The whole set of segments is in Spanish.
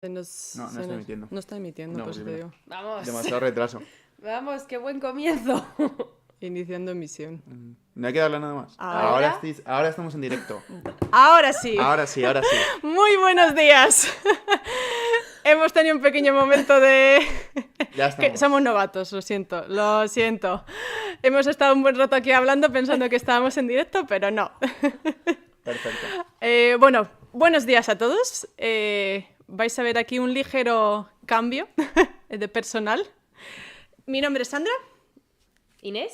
No está emitiendo. No está emitiendo, No, pues te digo. Vamos. Demasiado retraso. Vamos, qué buen comienzo. Iniciando emisión. No hay que darle nada más. ¿Ahora? Ahora estamos en directo. Ahora sí. Ahora sí. Muy buenos días. Hemos tenido un pequeño momento de... Ya estamos. Que somos novatos, lo siento. Hemos estado un buen rato aquí hablando pensando que estábamos en directo, pero no. Perfecto. Bueno, buenos días a todos. Vais a ver aquí un ligero cambio de personal. Mi nombre es Sandra, ¿Inés?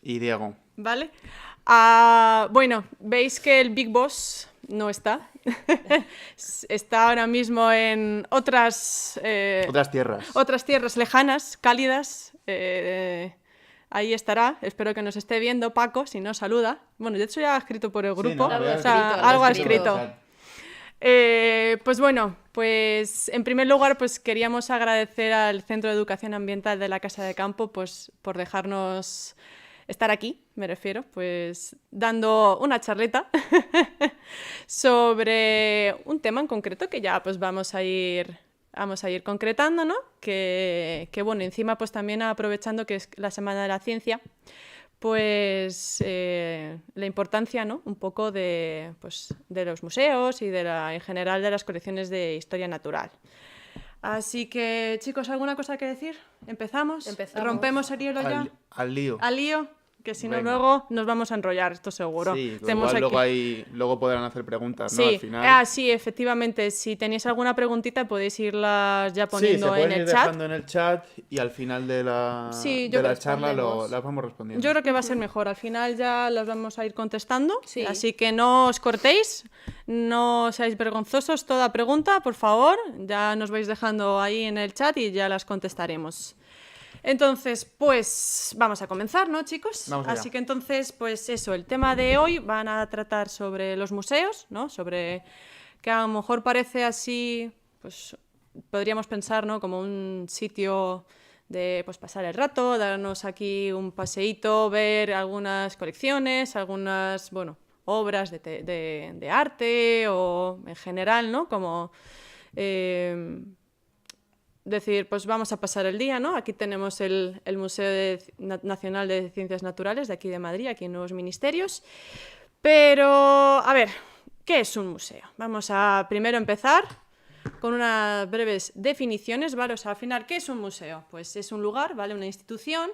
Y Diego. ¿vale? Bueno, veis que el Big Boss no está. Está ahora mismo en otras Otras tierras. lejanas, cálidas. Ahí estará. Espero que nos esté viendo Paco, si no, saluda. Bueno, de hecho ya ha escrito por el grupo. Sí, ¿no? O sea, algo ha escrito. Pues bueno, pues en primer lugar pues queríamos agradecer al Centro de Educación Ambiental de la Casa de Campo pues por dejarnos estar aquí, me refiero, pues dando una charleta sobre un tema en concreto que ya pues vamos a ir concretando, ¿no? Que bueno, encima pues también aprovechando que es la Semana de la Ciencia, pues la importancia, ¿no? Un poco de los museos y en general de las colecciones de historia natural. Así que, chicos, ¿alguna cosa que decir? ¿Empezamos? ¿Rompemos el hielo ya? Al lío. ¿Al lío? Que si no Venga. luego nos vamos a enrollar, esto seguro. Sí, Tenemos igual aquí- luego podrán hacer preguntas, ¿no? Sí, Al final. sí, efectivamente. Si tenéis alguna preguntita podéis irlas ya Sí, se poniendo pueden en ir el chat. dejando en el chat y al final de la, Sí, yo de la creo- charla respondemos. las vamos respondiendo. Yo creo que va a ser mejor. Al final ya las vamos a ir contestando. Sí. Así que no os cortéis, no seáis vergonzosos. Toda pregunta, por favor, ya nos vais dejando ahí en el chat y ya las contestaremos. Entonces, pues vamos a comenzar, ¿no, chicos? Vamos allá. Así que entonces, pues eso, el tema de hoy van a tratar sobre los museos, ¿no? Sobre que a lo mejor parece así, pues podríamos pensar, ¿no? Como un sitio de pues pasar el rato, darnos aquí un paseíto, ver algunas colecciones, algunas, bueno, obras de arte o en general, ¿no? Como decir, pues vamos a pasar el día, ¿no? Aquí tenemos el Museo Nacional de Ciencias Naturales de aquí de Madrid, aquí en Nuevos Ministerios. Pero, a ver, ¿qué es un museo? Vamos a primero empezar con unas breves definiciones, ¿vale? O sea, al final, ¿qué es un museo? Pues es un lugar, ¿vale? Una institución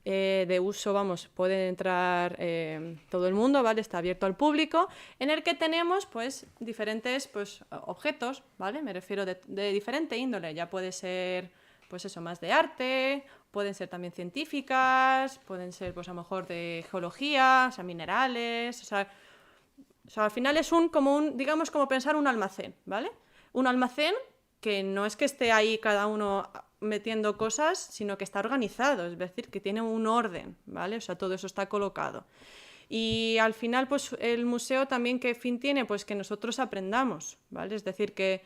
de uso, vamos, puede entrar todo el mundo, ¿vale? Está abierto al público, en el que tenemos, pues, diferentes, pues, objetos, ¿vale? Me refiero de diferente índole, ya puede ser, pues eso, más de arte, pueden ser también científicas, pueden ser, pues, a lo mejor de geología, o sea, minerales, o sea, al final es digamos, como pensar un almacén, ¿vale? Un almacén que no es que esté ahí cada uno metiendo cosas, sino que está organizado, es decir, que tiene un orden, ¿vale? O sea, todo eso está colocado. Y al final, pues el museo también, ¿qué fin tiene? Pues que nosotros aprendamos, ¿vale? Es decir, que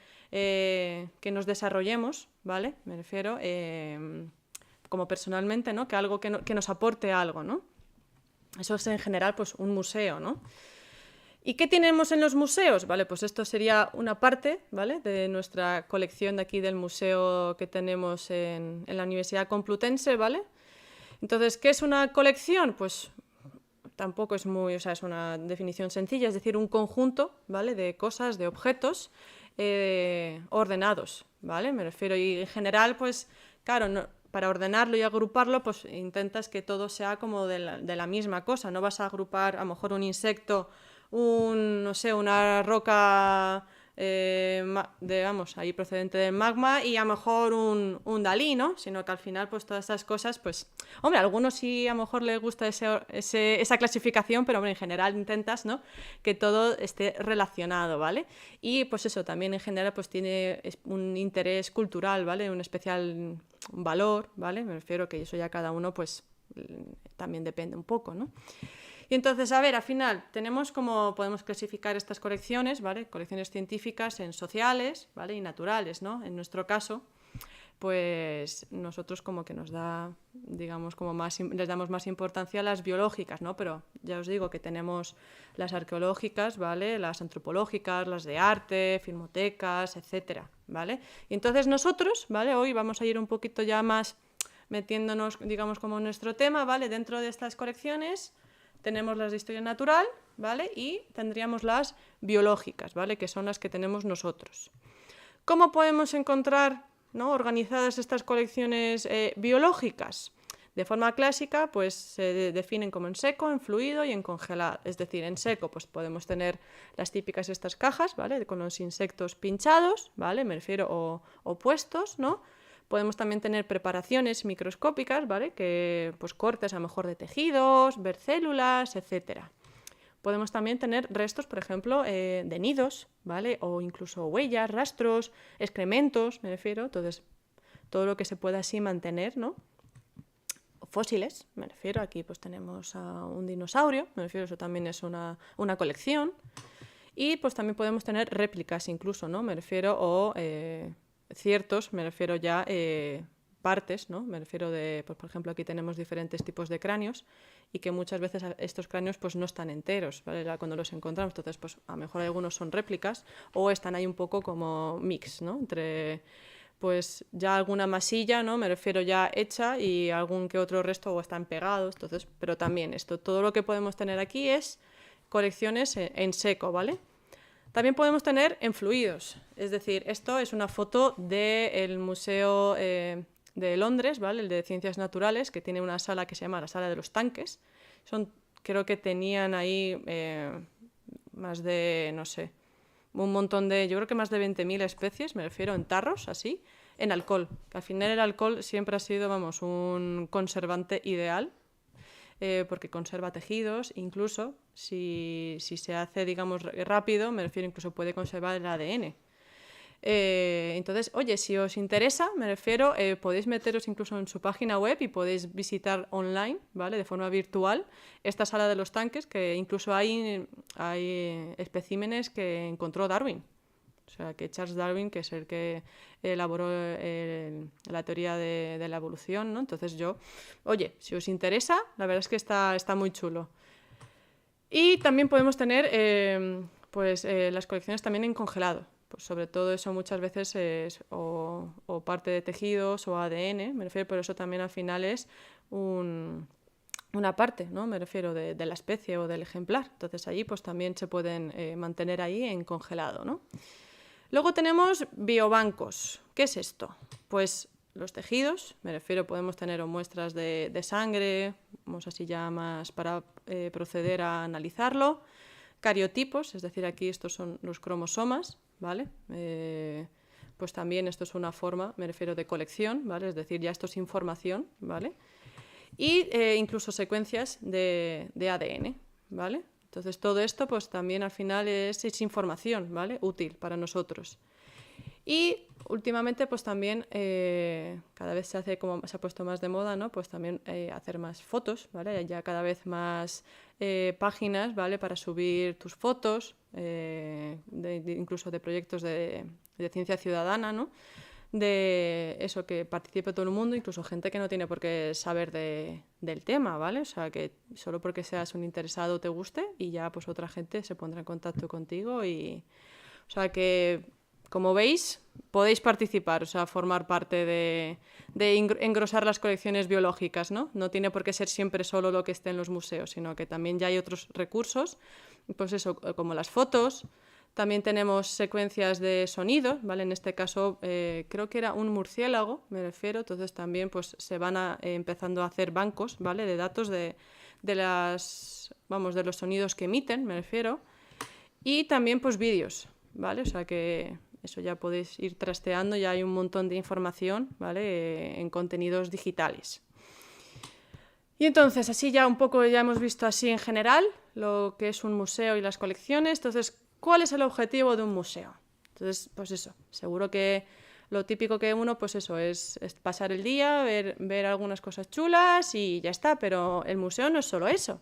nos desarrollemos, ¿vale? Me refiero, como personalmente, ¿no? Que algo que nos aporte algo, ¿no? Eso es en general, pues un museo, ¿no? ¿Y qué tenemos en los museos? Vale, pues esto sería una parte, ¿vale? De nuestra colección de aquí del museo que tenemos en la Universidad Complutense, ¿vale? Entonces, ¿qué es una colección? Pues tampoco es o sea, es una definición sencilla, es decir, un conjunto, ¿vale? De cosas, de objetos ordenados, ¿vale? Me refiero, y en general, pues, claro, para ordenarlo y agruparlo, pues intentas que todo sea como de la misma cosa, no vas a agrupar a lo mejor un insecto, no sé, una roca ahí procedente del magma y a lo mejor un Dalí, ¿no? Sino que al final, pues todas estas cosas, pues, hombre, a algunos sí a lo mejor les gusta esa clasificación, pero hombre, en general intentas, ¿no? Que todo esté relacionado, ¿vale? Y pues eso, también en general pues tiene un interés cultural, ¿vale? Un especial valor, ¿vale? Me refiero que eso ya cada uno, pues, también depende un poco, ¿no? Y entonces, a ver, al final, tenemos como podemos clasificar estas colecciones, ¿vale? Colecciones científicas en sociales, ¿vale? Y naturales, ¿no? En nuestro caso. pues nosotros como que nos da, digamos, como les damos más importancia a las biológicas, ¿no? Pero ya os digo que tenemos las arqueológicas, ¿vale? Las antropológicas, las de arte, filmotecas, etcétera, ¿vale? Y entonces nosotros, ¿vale? Hoy vamos a ir un poquito ya más metiéndonos, digamos, como en nuestro tema, ¿vale? Dentro de estas colecciones tenemos las de historia natural, ¿vale? Y tendríamos las biológicas, ¿vale? Que son las que tenemos nosotros. ¿Cómo podemos encontrar, ¿no?, organizadas estas colecciones biológicas? De forma clásica, pues se definen como en seco, en fluido y en congelado. Es decir, en seco, pues podemos tener las típicas estas cajas, ¿vale? Con los insectos pinchados, ¿vale? Me refiero, o puestos, ¿no? Podemos también tener preparaciones microscópicas, ¿vale? Que, pues, cortes a lo mejor de tejidos, ver células, etcétera. Podemos también tener restos, por ejemplo, de nidos, ¿vale? O incluso huellas, rastros, excrementos, me refiero. Entonces, todo lo que se pueda así mantener, ¿no? Fósiles, me refiero. Aquí pues tenemos a un dinosaurio, me refiero, eso también es una colección. Y pues también podemos tener réplicas incluso, ¿no? Me refiero, o ciertos, me refiero ya partes, ¿no? Me refiero de, pues, por ejemplo, aquí tenemos diferentes tipos de cráneos y que muchas veces estos cráneos pues no están enteros, ¿vale? Cuando los encontramos, entonces pues a lo mejor algunos son réplicas o están ahí un poco como mix, ¿no? Entre pues ya alguna masilla, ¿no? Me refiero ya hecha y algún que otro resto o están pegados, entonces, pero también esto, todo lo que podemos tener aquí es colecciones en seco, ¿vale? También podemos tener en fluidos, es decir, esto es una foto del Museo de Londres, ¿vale? El de Ciencias Naturales, que tiene una sala que se llama la Sala de los Tanques. Creo que tenían ahí más de, no sé, un montón de, yo creo que más de 20.000 especies, me refiero, en tarros, así, en alcohol. Que al final el alcohol siempre ha sido, vamos, un conservante ideal, porque conserva tejidos, incluso si se hace, digamos, rápido, me refiero, incluso puede conservar el ADN. Entonces, oye, si os interesa, me refiero, podéis meteros incluso en su página web y podéis visitar online, ¿vale? De forma virtual, esta sala de los tanques, que incluso hay especímenes que encontró Darwin. O sea, que Charles Darwin, que es el que elaboró la teoría de la evolución, ¿no? Entonces oye, si os interesa, la verdad es que está muy chulo. Y también podemos tener las colecciones también en congelado. Pues sobre todo eso muchas veces es o parte de tejidos o ADN, me refiero, pero eso también al final es una parte, ¿no? Me refiero de la especie o del ejemplar. Entonces allí pues también se pueden mantener ahí en congelado, ¿no? Luego tenemos biobancos. ¿Qué es esto? Pues los tejidos, me refiero, podemos tener muestras de sangre, vamos así ya más para proceder a analizarlo. Cariotipos, es decir, aquí estos son los cromosomas, ¿vale? Pues también esto es una forma, me refiero, de colección, ¿vale? Es decir, ya esto es información, ¿vale? Y incluso secuencias de ADN, ¿vale? Entonces todo esto pues también al final es información, ¿vale? Útil para nosotros. Y últimamente pues también cada vez se ha puesto más de moda, ¿no? Pues también hacer más fotos, ¿vale? Hay ya cada vez más páginas, ¿vale? Para subir tus fotos, incluso de proyectos de ciencia ciudadana, ¿no? De eso, que participe todo el mundo, incluso gente que no tiene por qué saber del tema, ¿vale? O sea, que solo porque seas un interesado te guste y ya pues otra gente se pondrá en contacto contigo y... O sea, que como veis podéis participar, o sea, formar parte de engrosar las colecciones biológicas, ¿no? No tiene por qué ser siempre solo lo que esté en los museos, sino que también ya hay otros recursos, pues eso, como las fotos. También tenemos secuencias de sonido, ¿vale? En este caso creo que era un murciélago, me refiero, entonces también pues se van empezando a hacer bancos, ¿vale? De datos de los sonidos que emiten, me refiero. Y también pues vídeos, ¿vale? O sea que eso ya podéis ir trasteando, ya hay un montón de información, ¿vale? En contenidos digitales. Y entonces así ya un poco ya hemos visto así en general lo que es un museo y las colecciones. Entonces, ¿cuál es el objetivo de un museo? Entonces, pues eso, seguro que lo típico que uno, pues eso, es pasar el día, ver algunas cosas chulas y ya está, pero el museo no es solo eso.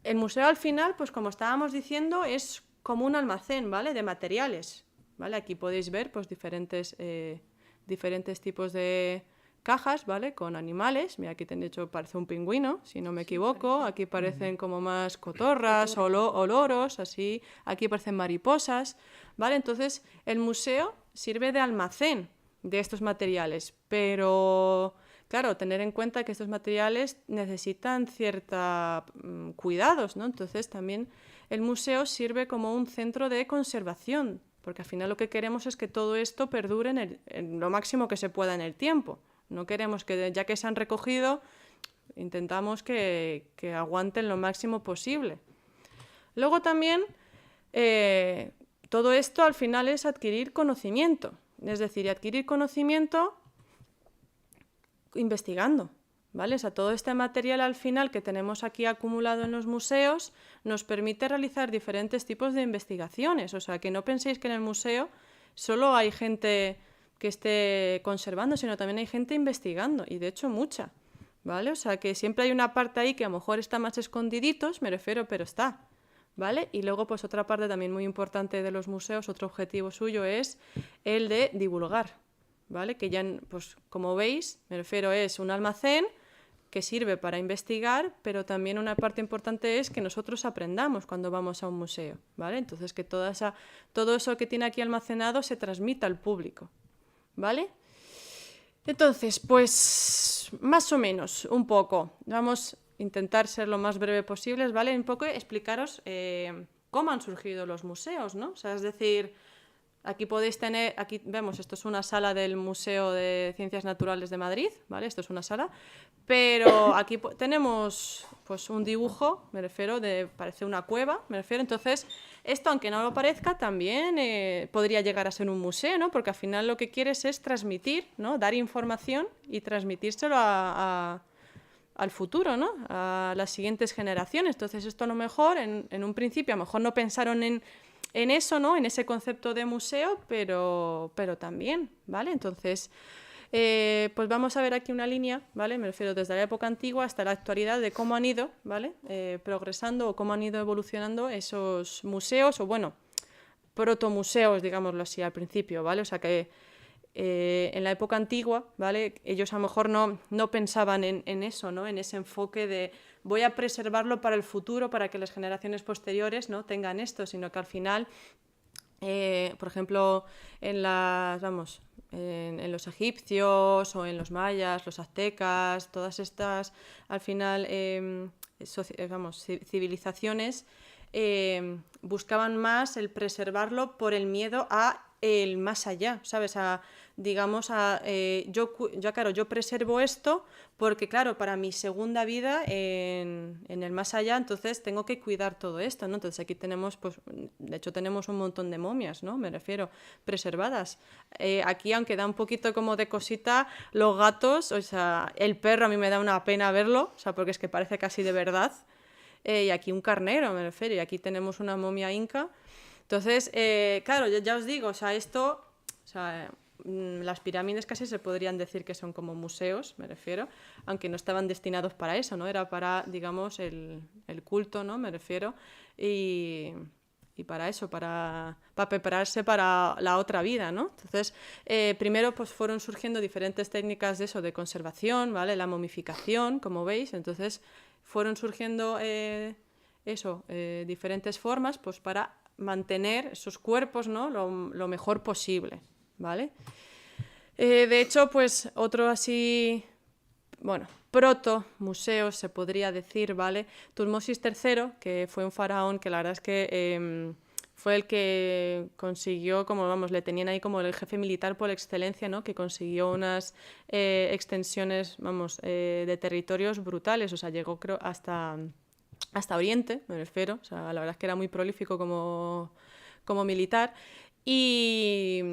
El museo al final, pues como estábamos diciendo, es como un almacén, ¿vale? De materiales, ¿vale? Aquí podéis ver pues, diferentes tipos de cajas, ¿vale? Con animales. Mira, aquí de hecho parece un pingüino, si no me equivoco. Aquí parecen como más cotorras o loros, así. Aquí parecen mariposas, ¿vale? Entonces, el museo sirve de almacén de estos materiales, pero claro, tener en cuenta que estos materiales necesitan ciertos cuidados, ¿no? Entonces, también el museo sirve como un centro de conservación, porque al final lo que queremos es que todo esto perdure en lo máximo que se pueda en el tiempo. No queremos que, ya que se han recogido, intentamos que aguanten lo máximo posible. Luego también, todo esto al final es adquirir conocimiento. Es decir, adquirir conocimiento investigando, ¿vale? O sea, todo este material al final que tenemos aquí acumulado en los museos nos permite realizar diferentes tipos de investigaciones. O sea, que no penséis que en el museo solo hay gente que esté conservando, sino también hay gente investigando, y de hecho mucha, ¿vale? O sea, que siempre hay una parte ahí que a lo mejor está más escondiditos, me refiero, pero está, ¿vale? Y luego, pues otra parte también muy importante de los museos, otro objetivo suyo es el de divulgar, ¿vale? Que ya, pues como veis, me refiero, es un almacén que sirve para investigar, pero también una parte importante es que nosotros aprendamos cuando vamos a un museo, ¿vale? Entonces, que todo eso que tiene aquí almacenado se transmita al público, ¿vale? Entonces, pues más o menos, un poco. Vamos a intentar ser lo más breve posible, ¿vale? Un poco explicaros cómo han surgido los museos, ¿no? O sea, es decir, aquí podéis tener, aquí vemos, esto es una sala del Museo de Ciencias Naturales de Madrid, ¿vale? Esto es una sala, pero aquí tenemos pues un dibujo, me refiero, parece una cueva, me refiero, entonces esto, aunque no lo parezca, también podría llegar a ser un museo, ¿no? Porque al final lo que quieres es transmitir, ¿no? Dar información y transmitírselo al futuro, ¿no? A las siguientes generaciones. Entonces esto a lo mejor, en un principio, a lo mejor no pensaron en eso, ¿no? En ese concepto de museo, pero también, ¿vale? Entonces, pues vamos a ver aquí una línea, ¿vale? Me refiero desde la época antigua hasta la actualidad de cómo han ido, ¿vale? Progresando o cómo han ido evolucionando esos museos, o bueno, protomuseos, digámoslo así, al principio, ¿vale? O sea que en la época antigua, ¿vale? Ellos a lo mejor no pensaban en eso, ¿no? En ese enfoque de voy a preservarlo para el futuro, para que las generaciones posteriores, ¿no? tengan esto, sino que al final, por ejemplo, en los egipcios o en los mayas, los aztecas, todas estas, al final, civilizaciones buscaban más el preservarlo por el miedo a el más allá, ¿sabes? Yo preservo esto porque, claro, para mi segunda vida en el más allá, entonces tengo que cuidar todo esto, ¿no? Entonces aquí tenemos, pues, de hecho tenemos un montón de momias, ¿no? Me refiero, preservadas. Aquí, aunque da un poquito como de cosita, los gatos, o sea, el perro a mí me da una pena verlo, o sea, porque es que parece casi de verdad. Y aquí un carnero, me refiero, y aquí tenemos una momia inca. Entonces, claro, ya os digo, o sea, esto, o sea, las pirámides casi se podrían decir que son como museos, me refiero, aunque no estaban destinados para eso, ¿no? Era para, digamos, el culto, ¿no? Me refiero, y para eso, para prepararse para la otra vida, ¿no? Entonces, primero pues fueron surgiendo diferentes técnicas de eso, de conservación, ¿vale? La momificación, como veis, entonces fueron surgiendo diferentes formas pues para mantener esos cuerpos, ¿no? lo mejor posible, ¿vale? De hecho, pues otro así, bueno, proto-museo se podría decir, ¿vale? Tutmosis III, que fue un faraón que la verdad es que fue el que consiguió, como vamos, le tenían ahí como el jefe militar por excelencia, ¿no? Que consiguió unas extensiones, vamos, de territorios brutales, o sea, llegó creo hasta Oriente, me refiero, o sea, la verdad es que era muy prolífico como militar. Y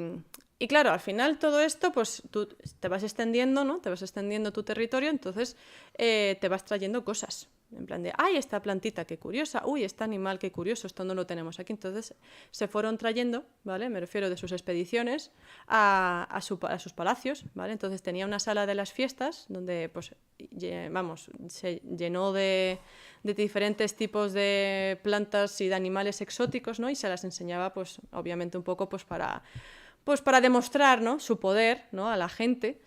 claro, al final todo esto, pues tú te vas extendiendo, ¿no? Te vas extendiendo tu territorio, entonces te vas trayendo cosas, En plan de, ¡ay, esta plantita, qué curiosa! ¡Uy, este animal, qué curioso! Esto no lo tenemos aquí. Entonces se fueron trayendo, ¿vale? Me refiero de sus expediciones a sus palacios, ¿vale? Entonces tenía una sala de las fiestas donde, pues, se llenó de diferentes tipos de plantas y de animales exóticos, ¿no? Y se las enseñaba, pues, obviamente un poco, pues, para demostrar, ¿no?, su poder, ¿no?, a la gente.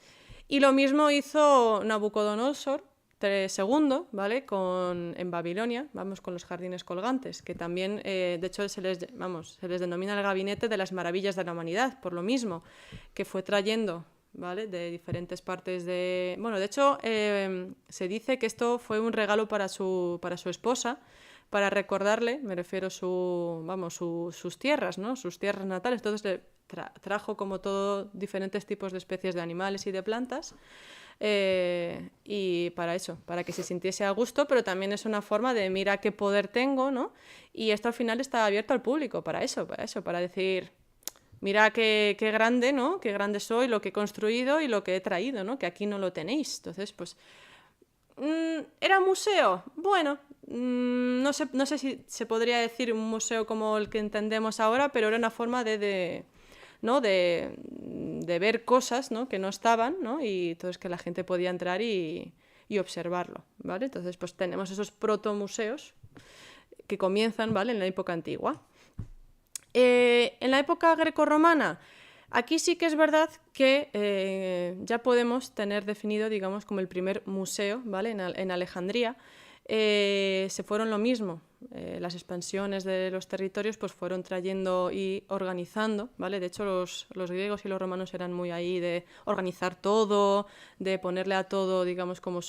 Y lo mismo hizo Nabucodonosor II, ¿vale?, en Babilonia, con los jardines colgantes, que también, de hecho, se les denomina el gabinete de las maravillas de la humanidad, por lo mismo, que fue trayendo, ¿vale?, de diferentes partes de... Bueno, de hecho, se dice que esto fue un regalo para su esposa, para recordarle, me refiero, sus tierras, ¿no?, sus tierras natales. Entonces le trajo como todo diferentes tipos de especies de animales y de plantas, y para eso, para que se sintiese a gusto, pero también es una forma de mira qué poder tengo, ¿no? Y esto al final está abierto al público para decir, mira qué grande, ¿no?, qué grande soy, lo que he construido y lo que he traído, ¿no?, que aquí no lo tenéis. Entonces, pues, ¿era museo? Bueno, no sé si se podría decir un museo como el que entendemos ahora, pero era una forma de ver cosas, ¿no?, que no estaban, ¿no?, y entonces que la gente podía entrar y observarlo, ¿vale? Entonces, pues tenemos esos protomuseos que comienzan, ¿vale?, en la época antigua. En la época grecorromana, aquí sí que es verdad que ya podemos tener definido, digamos, como el primer museo, ¿vale?, en Alejandría. Se fueron lo mismo, las expansiones de los territorios pues fueron trayendo y organizando, ¿vale? De hecho, los griegos y los romanos eran muy ahí de organizar todo, de ponerle a todo, digamos, como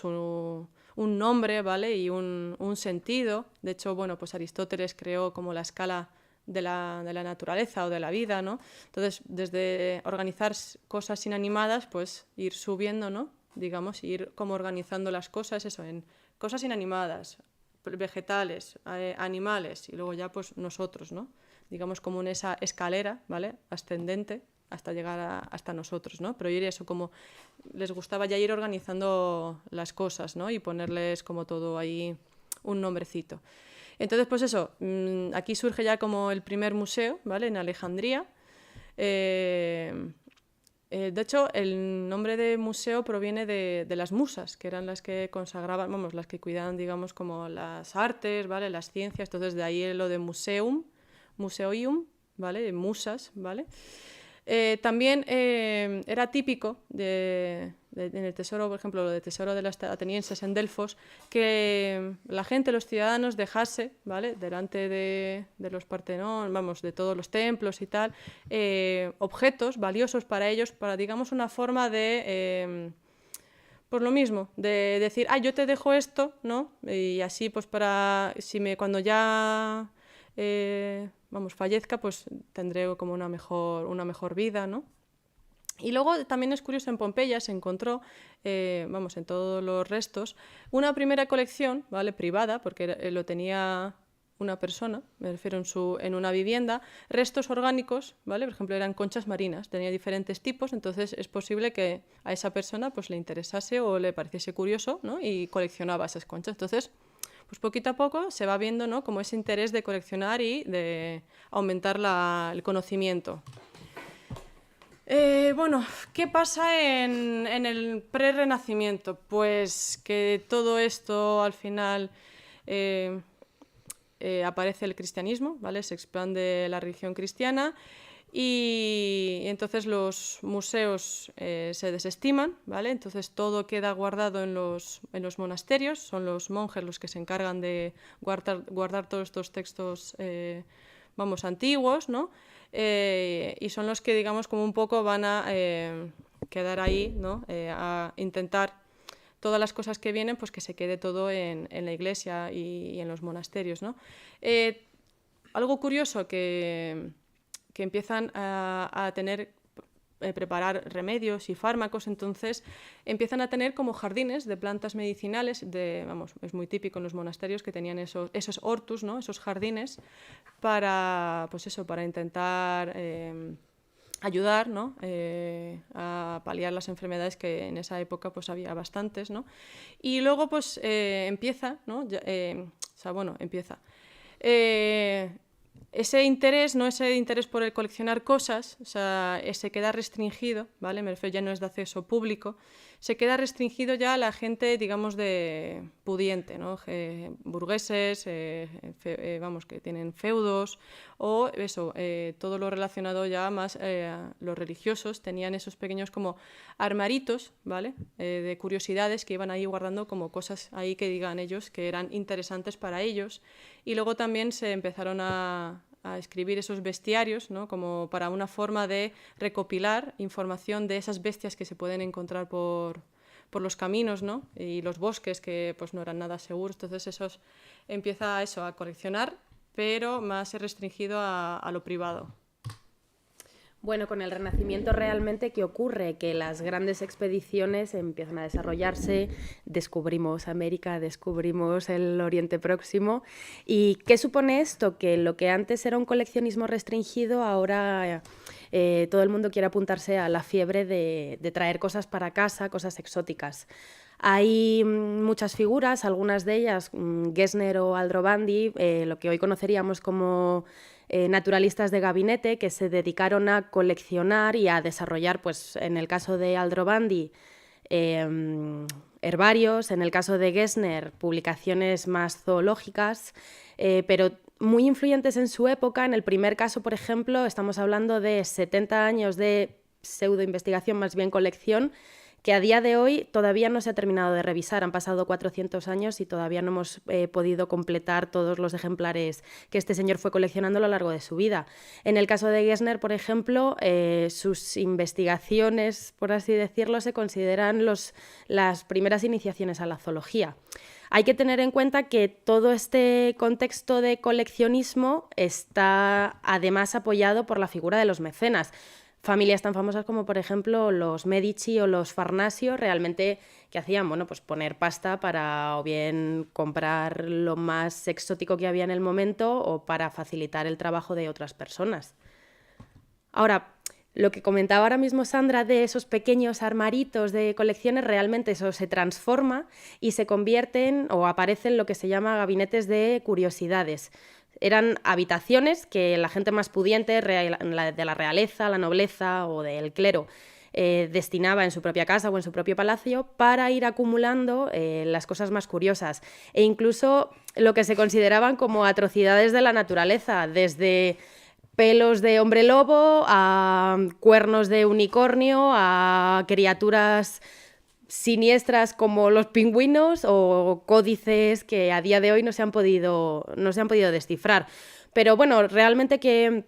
un nombre, ¿vale?, y un sentido. De hecho, bueno, pues Aristóteles creó como la escala de la naturaleza o de la vida, ¿no? Entonces, desde organizar cosas inanimadas, pues ir subiendo, ¿no?, digamos, ir como organizando las cosas, eso, en cosas inanimadas, vegetales, animales, y luego ya pues nosotros, ¿no?, digamos como en esa escalera, ¿vale?, ascendente hasta llegar hasta nosotros, ¿no? Pero ir eso, como les gustaba ya ir organizando las cosas, ¿no?, y ponerles como todo ahí un nombrecito. Entonces, pues eso, aquí surge ya como el primer museo, ¿vale?, en Alejandría. De hecho, el nombre de museo proviene de las musas, que eran las que consagraban, las que cuidaban, digamos, como las artes, ¿vale?, las ciencias. Entonces, de ahí lo de museoium, ¿vale?, de musas, ¿vale? También era típico en el tesoro, por ejemplo, lo del tesoro de los atenienses en Delfos, que la gente, los ciudadanos, dejase, ¿vale?, delante de los Partenón, de todos los templos y tal, objetos valiosos para ellos, para, digamos, una forma de... por lo mismo, de decir, yo te dejo esto, ¿no? Y así, pues cuando ya fallezca, pues tendré como una mejor vida, ¿no? Y luego también es curioso, en Pompeya se encontró, en todos los restos, una primera colección, ¿vale?, privada, porque lo tenía una persona, me refiero en una vivienda, restos orgánicos, ¿vale? Por ejemplo, eran conchas marinas, tenía diferentes tipos, entonces es posible que a esa persona pues le interesase o le pareciese curioso, ¿no?, y coleccionaba esas conchas. Entonces, pues poquito a poco se va viendo, ¿no?, como ese interés de coleccionar y de aumentar el conocimiento. ¿Qué pasa en el pre-renacimiento? Pues que todo esto al final aparece el cristianismo, ¿vale? Se expande la religión cristiana y entonces los museos se desestiman, ¿vale? Entonces todo queda guardado en los monasterios, son los monjes los que se encargan de guardar todos estos textos antiguos, ¿no? Y son los que, digamos, como un poco van a quedar ahí, ¿no? A intentar todas las cosas que vienen, pues que se quede todo en la iglesia y en los monasterios, ¿no? Algo curioso que empiezan a tener, preparar remedios y fármacos, entonces empiezan a tener como jardines de plantas medicinales, es muy típico en los monasterios que tenían esos hortus, ¿no?, esos jardines para intentar ayudar, ¿no? A paliar las enfermedades que en esa época pues había bastantes, ¿no? Y luego pues empieza, ¿no? Empieza. Ese interés por el coleccionar cosas, o sea, se queda restringido, ¿vale? Me refiero, ya no es de acceso público, se queda restringido ya a la gente, digamos, de pudiente, ¿no? Burgueses, que tienen feudos, o eso, todo lo relacionado ya más a los religiosos, tenían esos pequeños como armaritos, ¿vale? De curiosidades que iban ahí guardando como cosas ahí que digan ellos que eran interesantes para ellos. Y luego también se empezaron a escribir esos bestiarios, ¿no? Como para una forma de recopilar información de esas bestias que se pueden encontrar por los caminos, ¿no? Y los bosques que pues no eran nada seguros. Entonces empieza a coleccionar, pero más restringido a lo privado. Bueno, con el Renacimiento realmente, ¿qué ocurre? Que las grandes expediciones empiezan a desarrollarse, descubrimos América, descubrimos el Oriente Próximo. ¿Y qué supone esto? Que lo que antes era un coleccionismo restringido, ahora todo el mundo quiere apuntarse a la fiebre de traer cosas para casa, cosas exóticas. Hay muchas figuras, algunas de ellas, Gesner o Aldrovandi, lo que hoy conoceríamos como naturalistas de gabinete, que se dedicaron a coleccionar y a desarrollar, pues en el caso de Aldrovandi, herbarios, en el caso de Gesner, publicaciones más zoológicas, pero muy influyentes en su época. En el primer caso, por ejemplo, estamos hablando de 70 años de pseudoinvestigación, más bien colección, que a día de hoy todavía no se ha terminado de revisar. Han pasado 400 años y todavía no hemos podido completar todos los ejemplares que este señor fue coleccionando a lo largo de su vida. En el caso de Gesner, por ejemplo, sus investigaciones, por así decirlo, se consideran las primeras iniciaciones a la zoología. Hay que tener en cuenta que todo este contexto de coleccionismo está además apoyado por la figura de los mecenas. Familias tan famosas como, por ejemplo, los Medici o los Farnasio, realmente, ¿qué hacían? Bueno, pues poner pasta para o bien comprar lo más exótico que había en el momento o para facilitar el trabajo de otras personas. Ahora, lo que comentaba ahora mismo Sandra de esos pequeños armaritos de colecciones, realmente eso se transforma y se convierten o aparecen lo que se llama gabinetes de curiosidades. Eran habitaciones que la gente más pudiente, de la realeza, la nobleza o del clero, destinaba en su propia casa o en su propio palacio para ir acumulando las cosas más curiosas e incluso lo que se consideraban como atrocidades de la naturaleza, desde pelos de hombre lobo a cuernos de unicornio a criaturas siniestras como los pingüinos o códices que a día de hoy no se han podido descifrar. Pero bueno, realmente ¿qué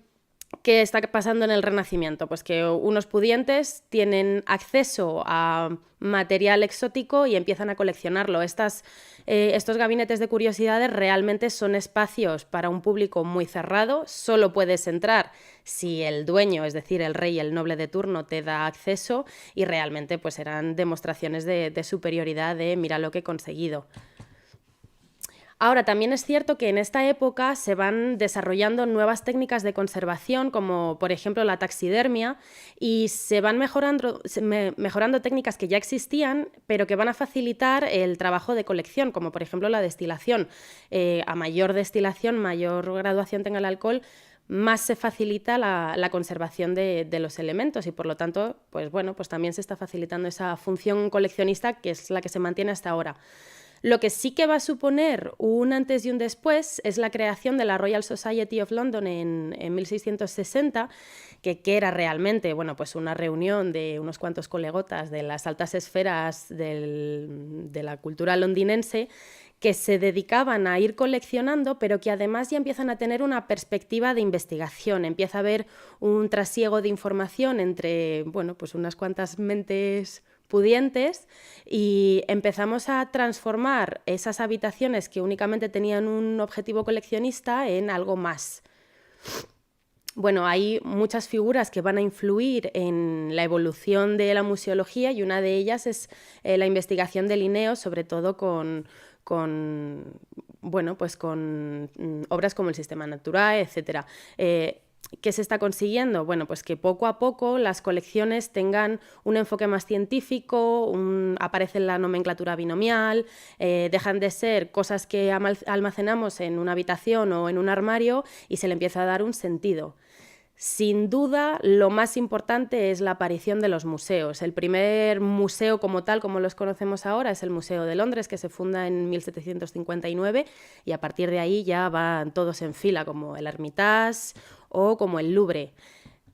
está pasando en el Renacimiento? Pues que unos pudientes tienen acceso a material exótico y empiezan a coleccionarlo. Estos gabinetes de curiosidades realmente son espacios para un público muy cerrado. Solo puedes entrar si el dueño, es decir, el rey, el noble de turno, te da acceso, y realmente pues eran demostraciones de superioridad, de mira lo que he conseguido. Ahora, también es cierto que en esta época se van desarrollando nuevas técnicas de conservación, como por ejemplo la taxidermia, y se van mejorando técnicas que ya existían, pero que van a facilitar el trabajo de colección, como por ejemplo la destilación. A mayor destilación, mayor graduación tenga el alcohol, más se facilita la conservación de los elementos y por lo tanto, pues bueno, pues también se está facilitando esa función coleccionista que es la que se mantiene hasta ahora. Lo que sí que va a suponer un antes y un después es la creación de la Royal Society of London en 1660, que era realmente, bueno, pues una reunión de unos cuantos colegotas de las altas esferas de la cultura londinense, que se dedicaban a ir coleccionando, pero que además ya empiezan a tener una perspectiva de investigación. Empieza a haber un trasiego de información entre, bueno, pues unas cuantas mentes pudientes y empezamos a transformar esas habitaciones que únicamente tenían un objetivo coleccionista en algo más. Bueno, hay muchas figuras que van a influir en la evolución de la museología y una de ellas es la investigación de Linneo, sobre todo con obras como el Sistema Naturae, etc. ¿qué se está consiguiendo? Bueno, pues que poco a poco las colecciones tengan un enfoque más científico, aparece la nomenclatura binomial, dejan de ser cosas que almacenamos en una habitación o en un armario y se le empieza a dar un sentido. Sin duda, lo más importante es la aparición de los museos. El primer museo como tal, como los conocemos ahora, es el Museo de Londres, que se funda en 1759 y a partir de ahí ya van todos en fila, como el Hermitage o como el Louvre.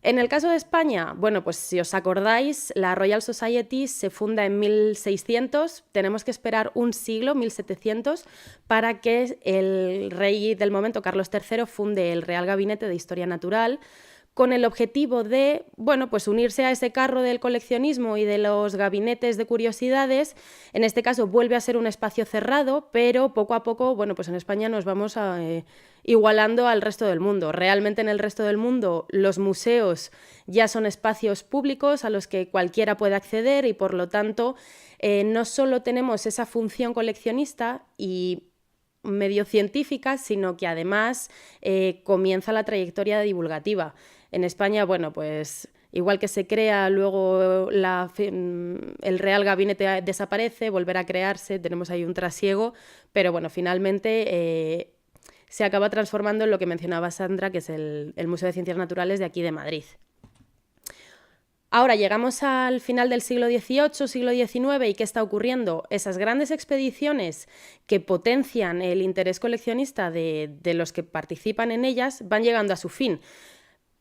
En el caso de España, bueno, pues si os acordáis, la Royal Society se funda en 1600, tenemos que esperar un siglo, 1700, para que el rey del momento, Carlos III, funde el Real Gabinete de Historia Natural, con el objetivo de, bueno, pues unirse a ese carro del coleccionismo y de los gabinetes de curiosidades. En este caso vuelve a ser un espacio cerrado, pero poco a poco, bueno, pues en España nos vamos igualando al resto del mundo. Realmente en el resto del mundo los museos ya son espacios públicos a los que cualquiera puede acceder y por lo tanto no solo tenemos esa función coleccionista y medio científica, sino que además comienza la trayectoria divulgativa. En España, bueno, pues igual que se crea, luego el Real Gabinete desaparece, volverá a crearse, tenemos ahí un trasiego, pero bueno, finalmente se acaba transformando en lo que mencionaba Sandra, que es el Museo de Ciencias Naturales de aquí de Madrid. Ahora llegamos al final del siglo XVIII, siglo XIX, ¿y qué está ocurriendo? Esas grandes expediciones que potencian el interés coleccionista de los que participan en ellas van llegando a su fin.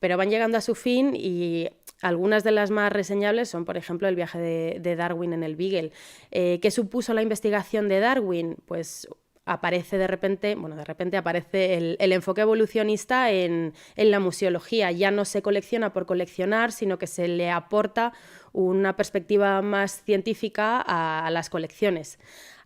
Pero van llegando a su fin y algunas de las más reseñables son, por ejemplo, el viaje de Darwin en el Beagle. ¿Qué supuso la investigación de Darwin? Pues aparece de repente aparece el enfoque evolucionista en la museología. Ya no se colecciona por coleccionar, sino que se le aporta una perspectiva más científica a las colecciones.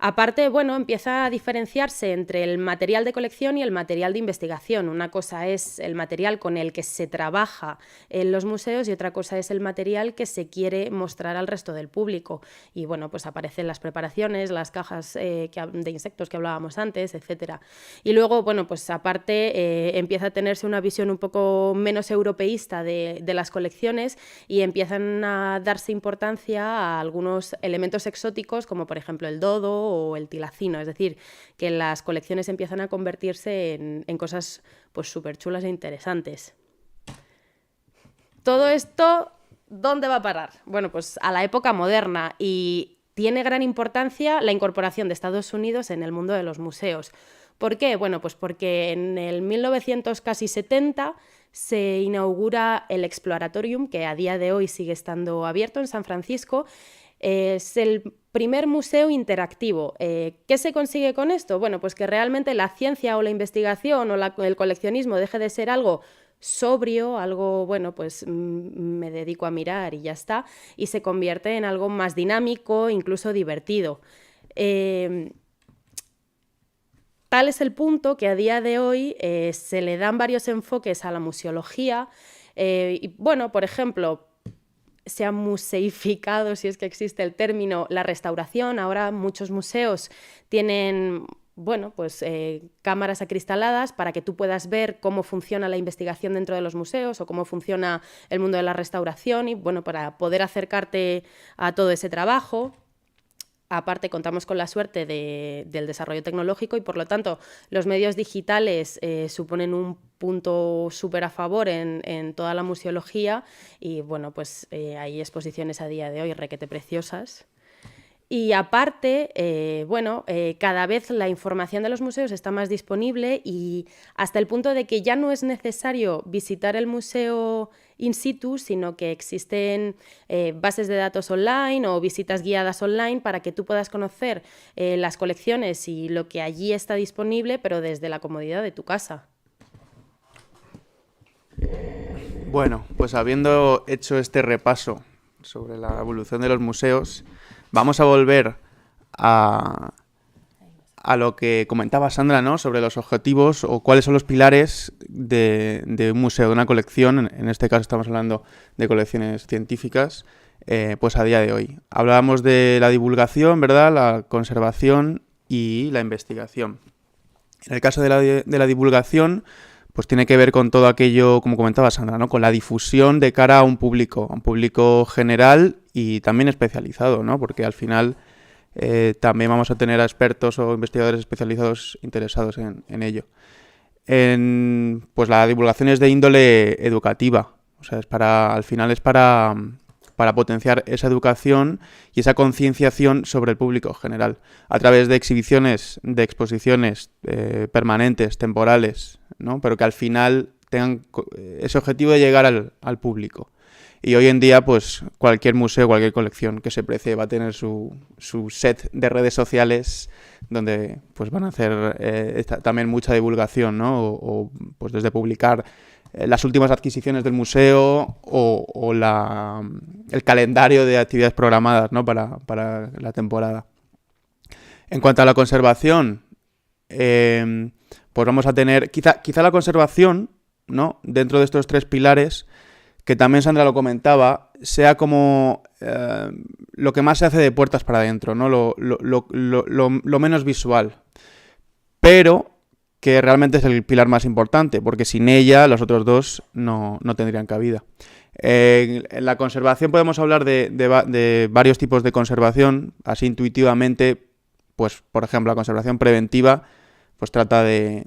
Aparte, bueno, empieza a diferenciarse entre el material de colección y el material de investigación. Una cosa es el material con el que se trabaja en los museos y otra cosa es el material que se quiere mostrar al resto del público. Y bueno, pues aparecen las preparaciones, las cajas de insectos que hablábamos antes, etc. Y luego, bueno, pues aparte empieza a tenerse una visión un poco menos europeísta de las colecciones y empiezan a darse importancia a algunos elementos exóticos como por ejemplo el dodo o el tilacino, es decir, que las colecciones empiezan a convertirse en cosas pues súper chulas e interesantes. Todo esto, ¿dónde va a parar? Bueno, pues a la época moderna y tiene gran importancia la incorporación de Estados Unidos en el mundo de los museos. ¿Por qué? Bueno, pues porque en el 1970 se inaugura el Exploratorium, que a día de hoy sigue estando abierto en San Francisco. Es el primer museo interactivo. ¿Qué se consigue con esto? Bueno, pues que realmente la ciencia o la investigación o el coleccionismo deje de ser algo sobrio, algo, bueno, pues me dedico a mirar y ya está, y se convierte en algo más dinámico, incluso divertido. Tal es el punto que a día de hoy se le dan varios enfoques a la museología. Y bueno, por ejemplo, se ha museificado, si es que existe el término, la restauración. Ahora muchos museos tienen, bueno, pues cámaras acristaladas para que tú puedas ver cómo funciona la investigación dentro de los museos o cómo funciona el mundo de la restauración y, bueno, para poder acercarte a todo ese trabajo. Aparte, contamos con la suerte del desarrollo tecnológico y, por lo tanto, los medios digitales suponen un punto súper a favor en toda la museología y, bueno, pues hay exposiciones a día de hoy requete preciosas. Y aparte, cada vez la información de los museos está más disponible y hasta el punto de que ya no es necesario visitar el museo in situ, sino que existen bases de datos online o visitas guiadas online para que tú puedas conocer las colecciones y lo que allí está disponible, pero desde la comodidad de tu casa. Bueno, pues habiendo hecho este repaso sobre la evolución de los museos, vamos a volver a lo que comentaba Sandra, ¿no? Sobre los objetivos o cuáles son los pilares de un museo, de una colección. En este caso estamos hablando de colecciones científicas, pues a día de hoy. Hablábamos de la divulgación, ¿verdad? La conservación y la investigación. En el caso de la divulgación, pues tiene que ver con todo aquello, como comentaba Sandra, ¿no? Con la difusión de cara a un público general y también especializado, ¿no? Porque al final también vamos a tener a expertos o investigadores especializados interesados en ello. Pues la divulgación es de índole educativa, o sea, al final es para potenciar esa educación y esa concienciación sobre el público general, a través de exhibiciones, de exposiciones permanentes, temporales, ¿no? Pero que al final tengan ese objetivo de llegar al público. Y hoy en día, pues cualquier museo, cualquier colección que se precie va a tener su set de redes sociales donde pues van a hacer también mucha divulgación, ¿no? O pues desde publicar las últimas adquisiciones del museo o el calendario de actividades programadas, ¿no? para la temporada. En cuanto a la conservación, pues vamos a tener quizá la conservación, ¿no? Dentro de estos 3 pilares, que también Sandra lo comentaba, sea como lo que más se hace de puertas para adentro, ¿no? Lo menos visual. Pero que realmente es el pilar más importante, porque sin ella los otros 2 no tendrían cabida. En la conservación podemos hablar de varios tipos de conservación, así intuitivamente, pues por ejemplo la conservación preventiva pues trata de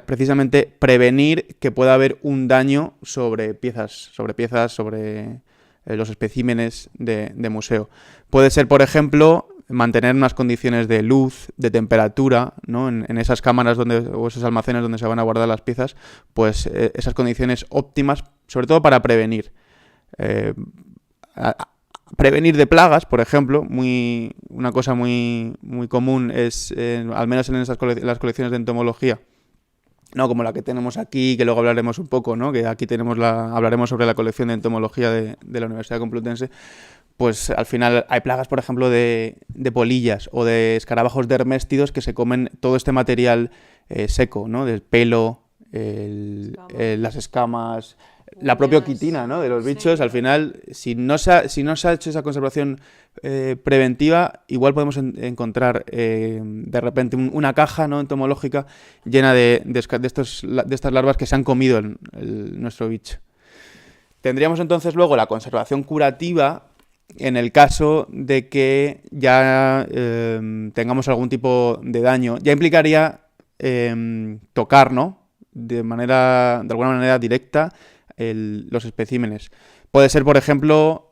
precisamente prevenir que pueda haber un daño sobre los especímenes de museo. Puede ser, por ejemplo, mantener unas condiciones de luz, de temperatura, ¿no? En esas cámaras o esos almacenes donde se van a guardar las piezas, pues esas condiciones óptimas, sobre todo para prevenir. Prevenir de plagas, por ejemplo, una cosa muy común es, al menos en las colecciones de entomología, ¿no? Como la que tenemos aquí, que luego hablaremos un poco, ¿no? Que aquí hablaremos sobre la colección de entomología de la Universidad Complutense. Pues al final hay plagas, por ejemplo, de polillas o de escarabajos derméstidos que se comen todo este material seco, ¿no? Del pelo, las escamas, la propia quitina, ¿no? De los bichos. Sí. Al final, si no se ha hecho esa conservación preventiva, igual podemos encontrar de repente una caja, ¿no? entomológica llena de estas larvas que se han comido nuestro bicho. Tendríamos entonces luego la conservación curativa, en el caso de que ya tengamos algún tipo de daño. Ya implicaría tocar, ¿no? de alguna manera directa los especímenes. Puede ser, por ejemplo,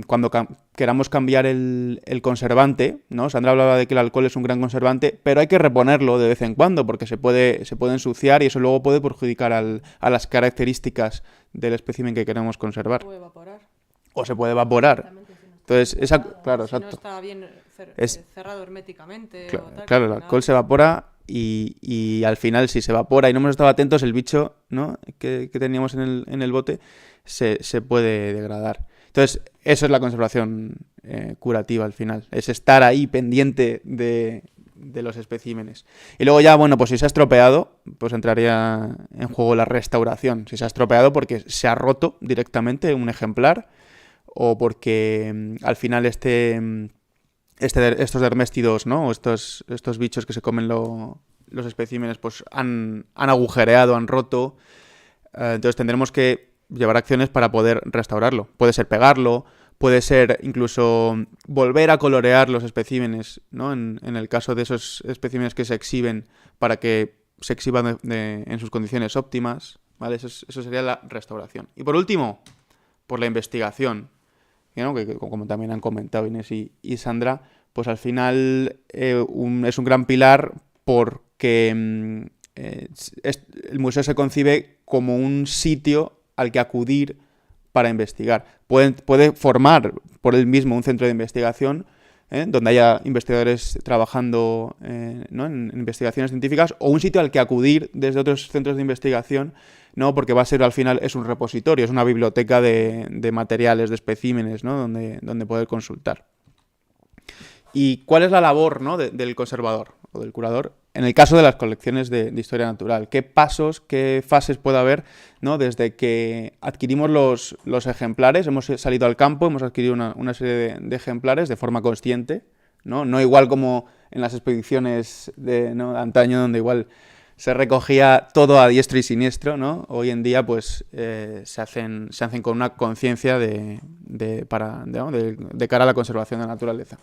cuando queramos cambiar el conservante, ¿no? Sandra hablaba de que el alcohol es un gran conservante, pero hay que reponerlo de vez en cuando porque se puede ensuciar y eso luego puede perjudicar a las características del espécimen que queremos conservar. Puede evaporar. O se puede evaporar. Entonces, claro, si exacto. no está bien cerrado herméticamente. Claro, el alcohol se evapora y al final, si se evapora y no hemos estado atentos, el bicho, ¿no? que teníamos en el bote se puede degradar. Entonces, eso es la conservación curativa al final. Es estar ahí pendiente de los especímenes. Y luego ya, bueno, pues si se ha estropeado, pues entraría en juego la restauración. Si se ha estropeado porque se ha roto directamente un ejemplar o porque al final estos derméstidos, ¿no? O estos bichos que se comen los especímenes, pues han agujereado, han roto. Entonces tendremos que llevar acciones para poder restaurarlo. Puede ser pegarlo, puede ser incluso volver a colorear los especímenes, ¿no? En el caso de esos especímenes que se exhiben, para que se exhiban en sus condiciones óptimas, ¿vale? Eso sería la restauración. Y por último, por la investigación, ¿no? Que como también han comentado Inés y Sandra, pues al final es un gran pilar porque el museo se concibe como un sitio al que acudir para investigar. Puede formar por él mismo un centro de investigación, donde haya investigadores trabajando ¿no? en investigaciones científicas, o un sitio al que acudir desde otros centros de investigación, ¿no? Porque va a ser al final es un repositorio, es una biblioteca de materiales, de especímenes, ¿no? donde poder consultar. ¿Y cuál es la labor, ¿no? del conservador o del curador en el caso de las colecciones de historia natural? ¿Qué pasos, qué fases puede haber, ¿no? desde que adquirimos los ejemplares, hemos salido al campo, hemos adquirido una serie de ejemplares de forma consciente, no igual como en las expediciones de antaño, donde igual se recogía todo a diestro y siniestro, ¿no? Hoy en día, pues, se hacen con una conciencia de cara a la conservación de la naturaleza.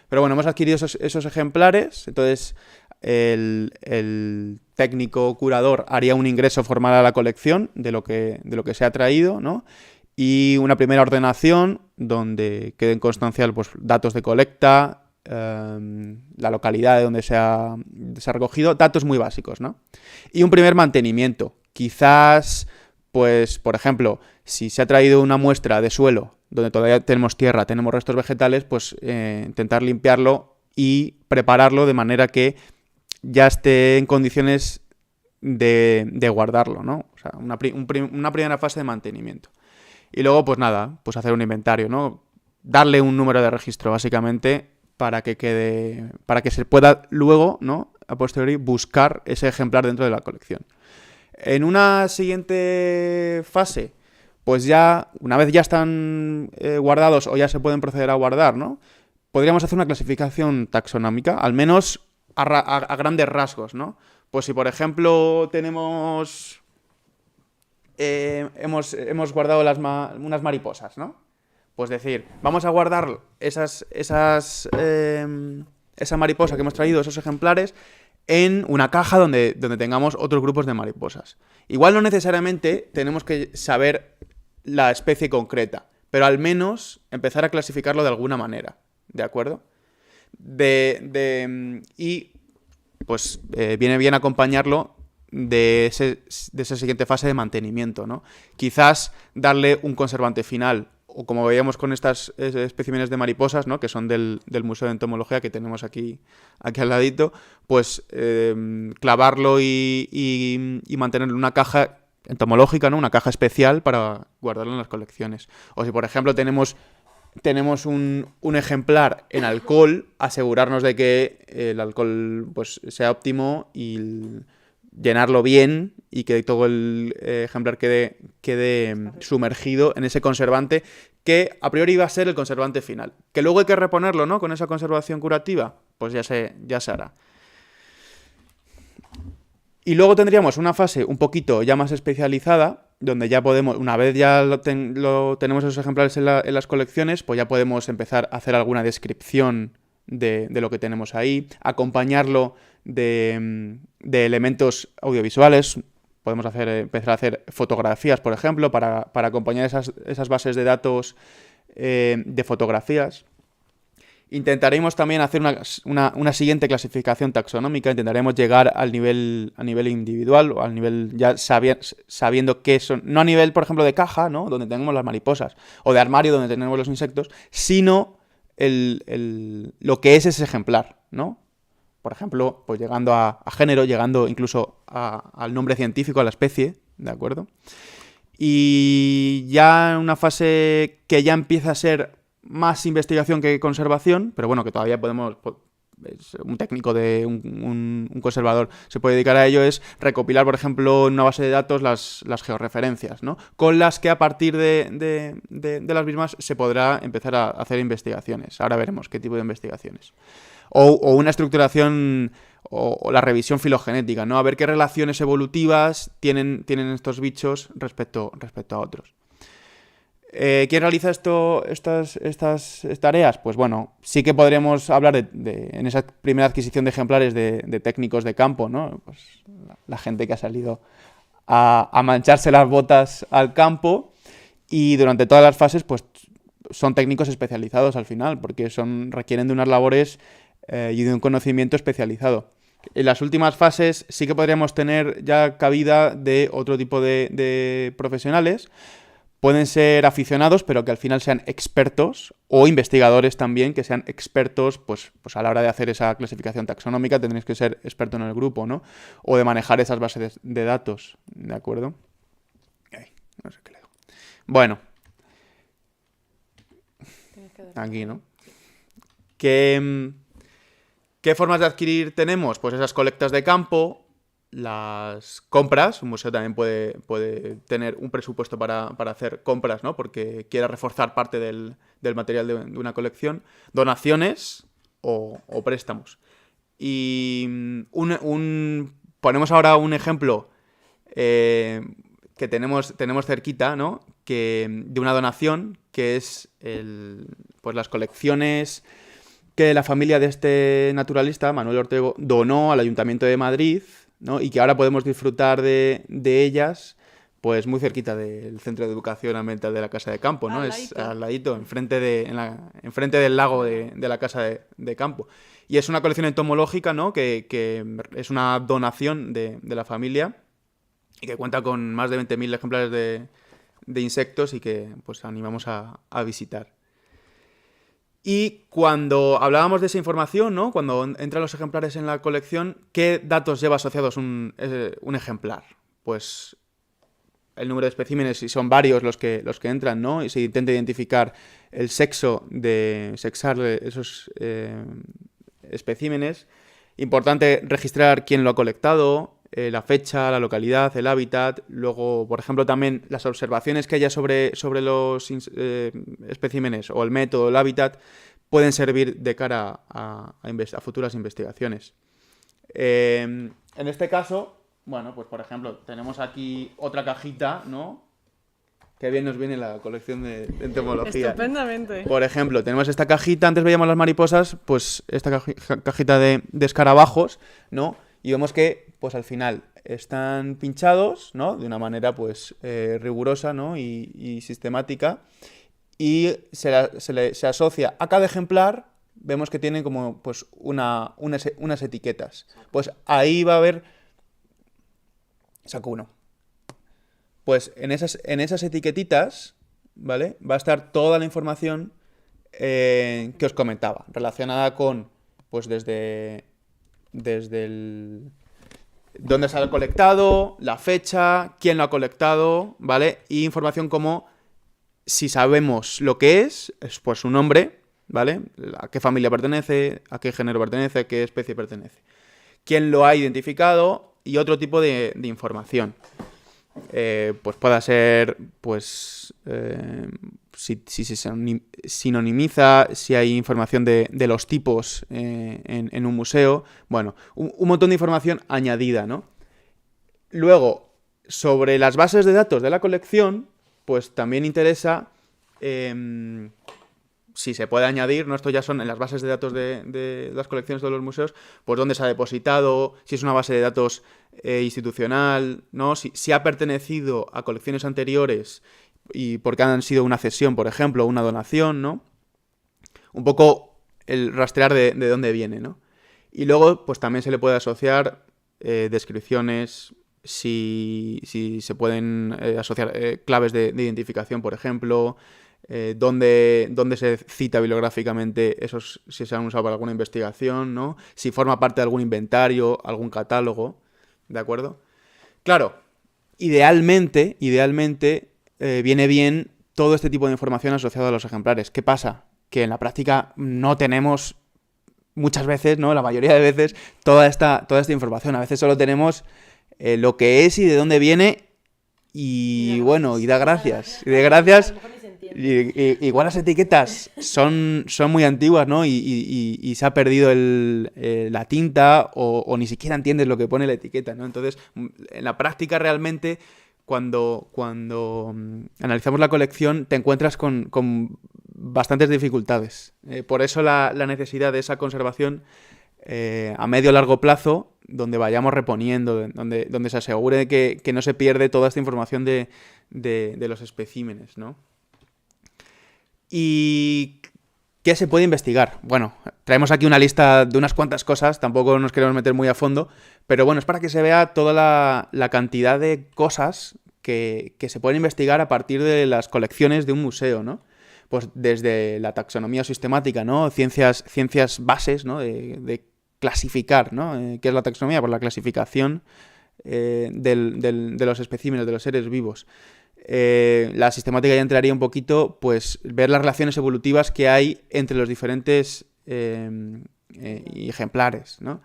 Pero bueno, hemos adquirido esos ejemplares, entonces el técnico curador haría un ingreso formal a la colección de lo que se ha traído, ¿no? Y una primera ordenación donde queden constancia, pues, datos de colecta, la localidad de donde se ha recogido, datos muy básicos, ¿no? Y un primer mantenimiento. Quizás, pues, por ejemplo, si se ha traído una muestra de suelo donde todavía tenemos tierra, tenemos restos vegetales, pues intentar limpiarlo y prepararlo de manera que ya esté en condiciones de guardarlo, ¿no? O sea, una primera fase de mantenimiento. Y luego, pues nada, pues hacer un inventario, ¿no? Darle un número de registro, básicamente, para que se pueda luego, ¿no?, a posteriori, buscar ese ejemplar dentro de la colección. En una siguiente fase, pues ya, una vez ya están guardados o ya se pueden proceder a guardar, ¿no?, podríamos hacer una clasificación taxonómica, al menos a grandes rasgos, ¿no? Pues si, por ejemplo, tenemos... hemos guardado unas mariposas, ¿no? Pues decir, vamos a guardar esa mariposa que hemos traído, esos ejemplares, en una caja donde tengamos otros grupos de mariposas. Igual no necesariamente tenemos que saber la especie concreta, pero al menos empezar a clasificarlo de alguna manera, ¿de acuerdo? Y pues viene bien acompañarlo de esa siguiente fase de mantenimiento, ¿no? Quizás darle un conservante final, o como veíamos con estas especímenes de mariposas, ¿no?, que son del Museo de Entomología que tenemos aquí al ladito, pues clavarlo y mantenerlo en una caja entomológica, ¿no?, una caja especial para guardarlo en las colecciones. O si, por ejemplo, tenemos un ejemplar en alcohol, asegurarnos de que el alcohol, pues, sea óptimo y llenarlo bien y que todo el ejemplar quede sumergido en ese conservante que a priori va a ser el conservante final. Que luego hay que reponerlo, ¿no?, con esa conservación curativa, pues ya se hará. Y luego tendríamos una fase un poquito ya más especializada, donde ya podemos, una vez ya tenemos esos ejemplares en las colecciones, pues ya podemos empezar a hacer alguna descripción de lo que tenemos ahí, acompañarlo de elementos audiovisuales. Podemos empezar a hacer fotografías, por ejemplo, para acompañar esas bases de datos de fotografías. Intentaremos también hacer una siguiente clasificación taxonómica, intentaremos llegar a nivel individual, o al nivel ya sabiendo qué son, no a nivel, por ejemplo, de caja, ¿no?, donde tenemos las mariposas, o de armario, donde tenemos los insectos, sino lo que es ese ejemplar, ¿no? Por ejemplo, pues llegando a género, llegando incluso al nombre científico, a la especie, ¿de acuerdo? Y ya en una fase que ya empieza a ser más investigación que conservación, pero bueno, que todavía podemos... un técnico un conservador se puede dedicar a ello, es recopilar, por ejemplo, en una base de datos las georreferencias, ¿no?, con las que a partir de las mismas se podrá empezar a hacer investigaciones. Ahora veremos qué tipo de investigaciones. O una estructuración o la revisión filogenética, ¿no?, a ver qué relaciones evolutivas tienen estos bichos respecto a otros. ¿Quién realiza estas tareas? Pues bueno, sí que podremos hablar en esa primera adquisición de ejemplares de técnicos de campo, ¿no? Pues la gente que ha salido a mancharse las botas al campo, y durante todas las fases pues son técnicos especializados al final, porque requieren de unas labores y de un conocimiento especializado. En las últimas fases sí que podríamos tener ya cabida de otro tipo de profesionales. Pueden ser aficionados, pero que al final sean expertos, o investigadores también, que sean expertos, pues a la hora de hacer esa clasificación taxonómica tendréis que ser experto en el grupo, ¿no? O de manejar esas bases de datos, ¿de acuerdo? Ay, no sé qué le digo. Bueno. Aquí, ¿no? ¿Qué formas de adquirir tenemos? Pues esas colectas de campo, las compras. Un museo también puede tener un presupuesto para hacer compras, ¿no?, porque quiera reforzar parte del material de una colección, donaciones o préstamos. Y un ponemos ahora un ejemplo que tenemos cerquita, ¿no? De una donación, que es pues las colecciones que la familia de este naturalista, Manuel Ortego, donó al Ayuntamiento de Madrid, ¿no? Y que ahora podemos disfrutar de ellas, pues muy cerquita del Centro de Educación Ambiental de la Casa de Campo, ¿no? Es al ladito, enfrente del lago de la Casa de Campo. Y es una colección entomológica, ¿no? Que es una donación de la familia y que cuenta con más de 20.000 ejemplares de insectos y que pues animamos a visitar. Y cuando hablábamos de esa información, ¿no? Cuando entran los ejemplares en la colección, ¿qué datos lleva asociados un ejemplar? Pues el número de especímenes, y son varios los que entran, ¿no? Y se intenta identificar el sexo sexar esos especímenes. Importante registrar quién lo ha colectado, la fecha, la localidad, el hábitat. Luego, por ejemplo, también las observaciones que haya sobre los especímenes o el método, el hábitat, pueden servir de cara a futuras investigaciones. En este caso, bueno, pues por ejemplo, tenemos aquí otra cajita, ¿no? Qué bien nos viene la colección de entomología. Estupendamente. Por ejemplo, tenemos esta cajita, antes veíamos las mariposas, pues esta cajita de escarabajos, ¿no? Y vemos que, pues al final, están pinchados, ¿no? De una manera, pues, rigurosa, ¿no? Y sistemática. Y se asocia a cada ejemplar, vemos que tienen como, pues, unas etiquetas. Pues ahí va a haber... Saco uno. Pues en esas etiquetitas, ¿vale? Va a estar toda la información que os comentaba, relacionada con, pues desde dónde se ha colectado, la fecha, quién lo ha colectado, ¿vale? Y información como, si sabemos lo que es pues su nombre, ¿vale? A qué familia pertenece, a qué género pertenece, a qué especie pertenece. Quién lo ha identificado y otro tipo de información. Pues pueda ser, pues, si se sinonimiza, si hay información de los tipos en un museo. Bueno, un montón de información añadida, ¿no? Luego, sobre las bases de datos de la colección, pues también interesa si se puede añadir, ¿no? Esto ya son en las bases de datos de las colecciones de los museos, pues dónde se ha depositado, si es una base de datos institucional, ¿no? Si ha pertenecido a colecciones anteriores y porque han sido una cesión, por ejemplo, una donación, ¿no? Un poco el rastrear de dónde viene, ¿no? Y luego, pues también se le puede asociar descripciones, si se pueden asociar claves de identificación, por ejemplo, dónde se cita bibliográficamente esos, si se han usado para alguna investigación, ¿no? Si forma parte de algún inventario, algún catálogo, ¿de acuerdo? Claro, idealmente viene bien todo este tipo de información asociada a los ejemplares. ¿Qué pasa? Que en la práctica no tenemos muchas veces, ¿no? La mayoría de veces, toda esta información. A veces solo tenemos lo que es y de dónde viene y bueno, y da gracias. Y de gracias... Igual las etiquetas son muy antiguas, ¿no? Y se ha perdido la tinta o ni siquiera entiendes lo que pone la etiqueta, ¿no? Entonces, en la práctica realmente, cuando analizamos la colección, te encuentras con bastantes dificultades. Por eso la necesidad de esa conservación a medio o largo plazo, donde vayamos reponiendo, donde se asegure que no se pierde toda esta información de los especímenes, ¿no? ¿Y qué se puede investigar? Bueno, traemos aquí una lista de unas cuantas cosas, tampoco nos queremos meter muy a fondo, pero bueno, es para que se vea toda la cantidad de cosas que se pueden investigar a partir de las colecciones de un museo, ¿no? Pues desde la taxonomía sistemática, ¿no? Ciencias bases, ¿no? De clasificar, ¿no? ¿Qué es la taxonomía? Pues la clasificación de los especímenes, de los seres vivos. La sistemática ya entraría un poquito, pues, ver las relaciones evolutivas que hay entre los diferentes ejemplares, ¿no?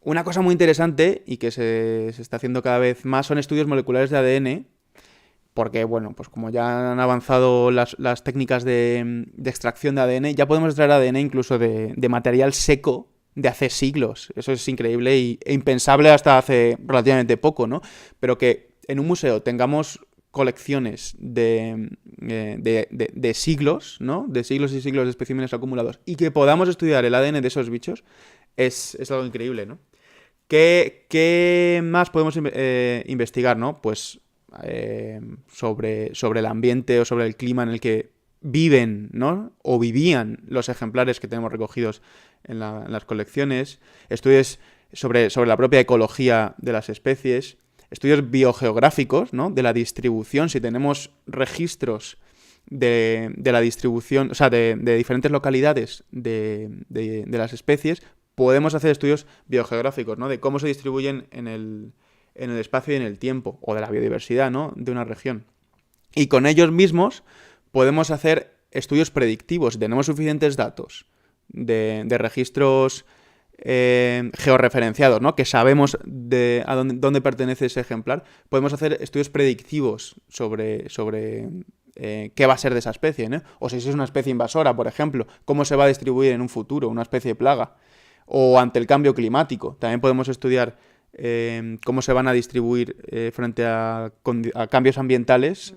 Una cosa muy interesante y que se está haciendo cada vez más son estudios moleculares de ADN, porque, bueno, pues como ya han avanzado las técnicas de extracción de ADN, ya podemos extraer ADN incluso de material seco, de hace siglos. Eso es increíble e impensable hasta hace relativamente poco, ¿no? Pero que en un museo tengamos colecciones de siglos, ¿no? De siglos y siglos de especímenes acumulados y que podamos estudiar el ADN de esos bichos es algo increíble, ¿no? ¿Qué más podemos investigar, ¿no? Pues sobre el ambiente o sobre el clima en el que viven, ¿no? O vivían los ejemplares que tenemos recogidos en las colecciones, estudios sobre la propia ecología de las especies, estudios biogeográficos, ¿no? De la distribución, si tenemos registros de la distribución, o sea, de diferentes localidades de las especies, podemos hacer estudios biogeográficos, ¿no? De cómo se distribuyen en el espacio y en el tiempo, o de la biodiversidad, ¿no? De una región. Y con ellos mismos podemos hacer estudios predictivos. Si tenemos suficientes datos de registros georreferenciados, ¿no? Que sabemos a dónde pertenece ese ejemplar, podemos hacer estudios predictivos sobre qué va a ser de esa especie, ¿no? O si es una especie invasora, por ejemplo, cómo se va a distribuir en un futuro, una especie de plaga. O ante el cambio climático. También podemos estudiar cómo se van a distribuir frente a cambios ambientales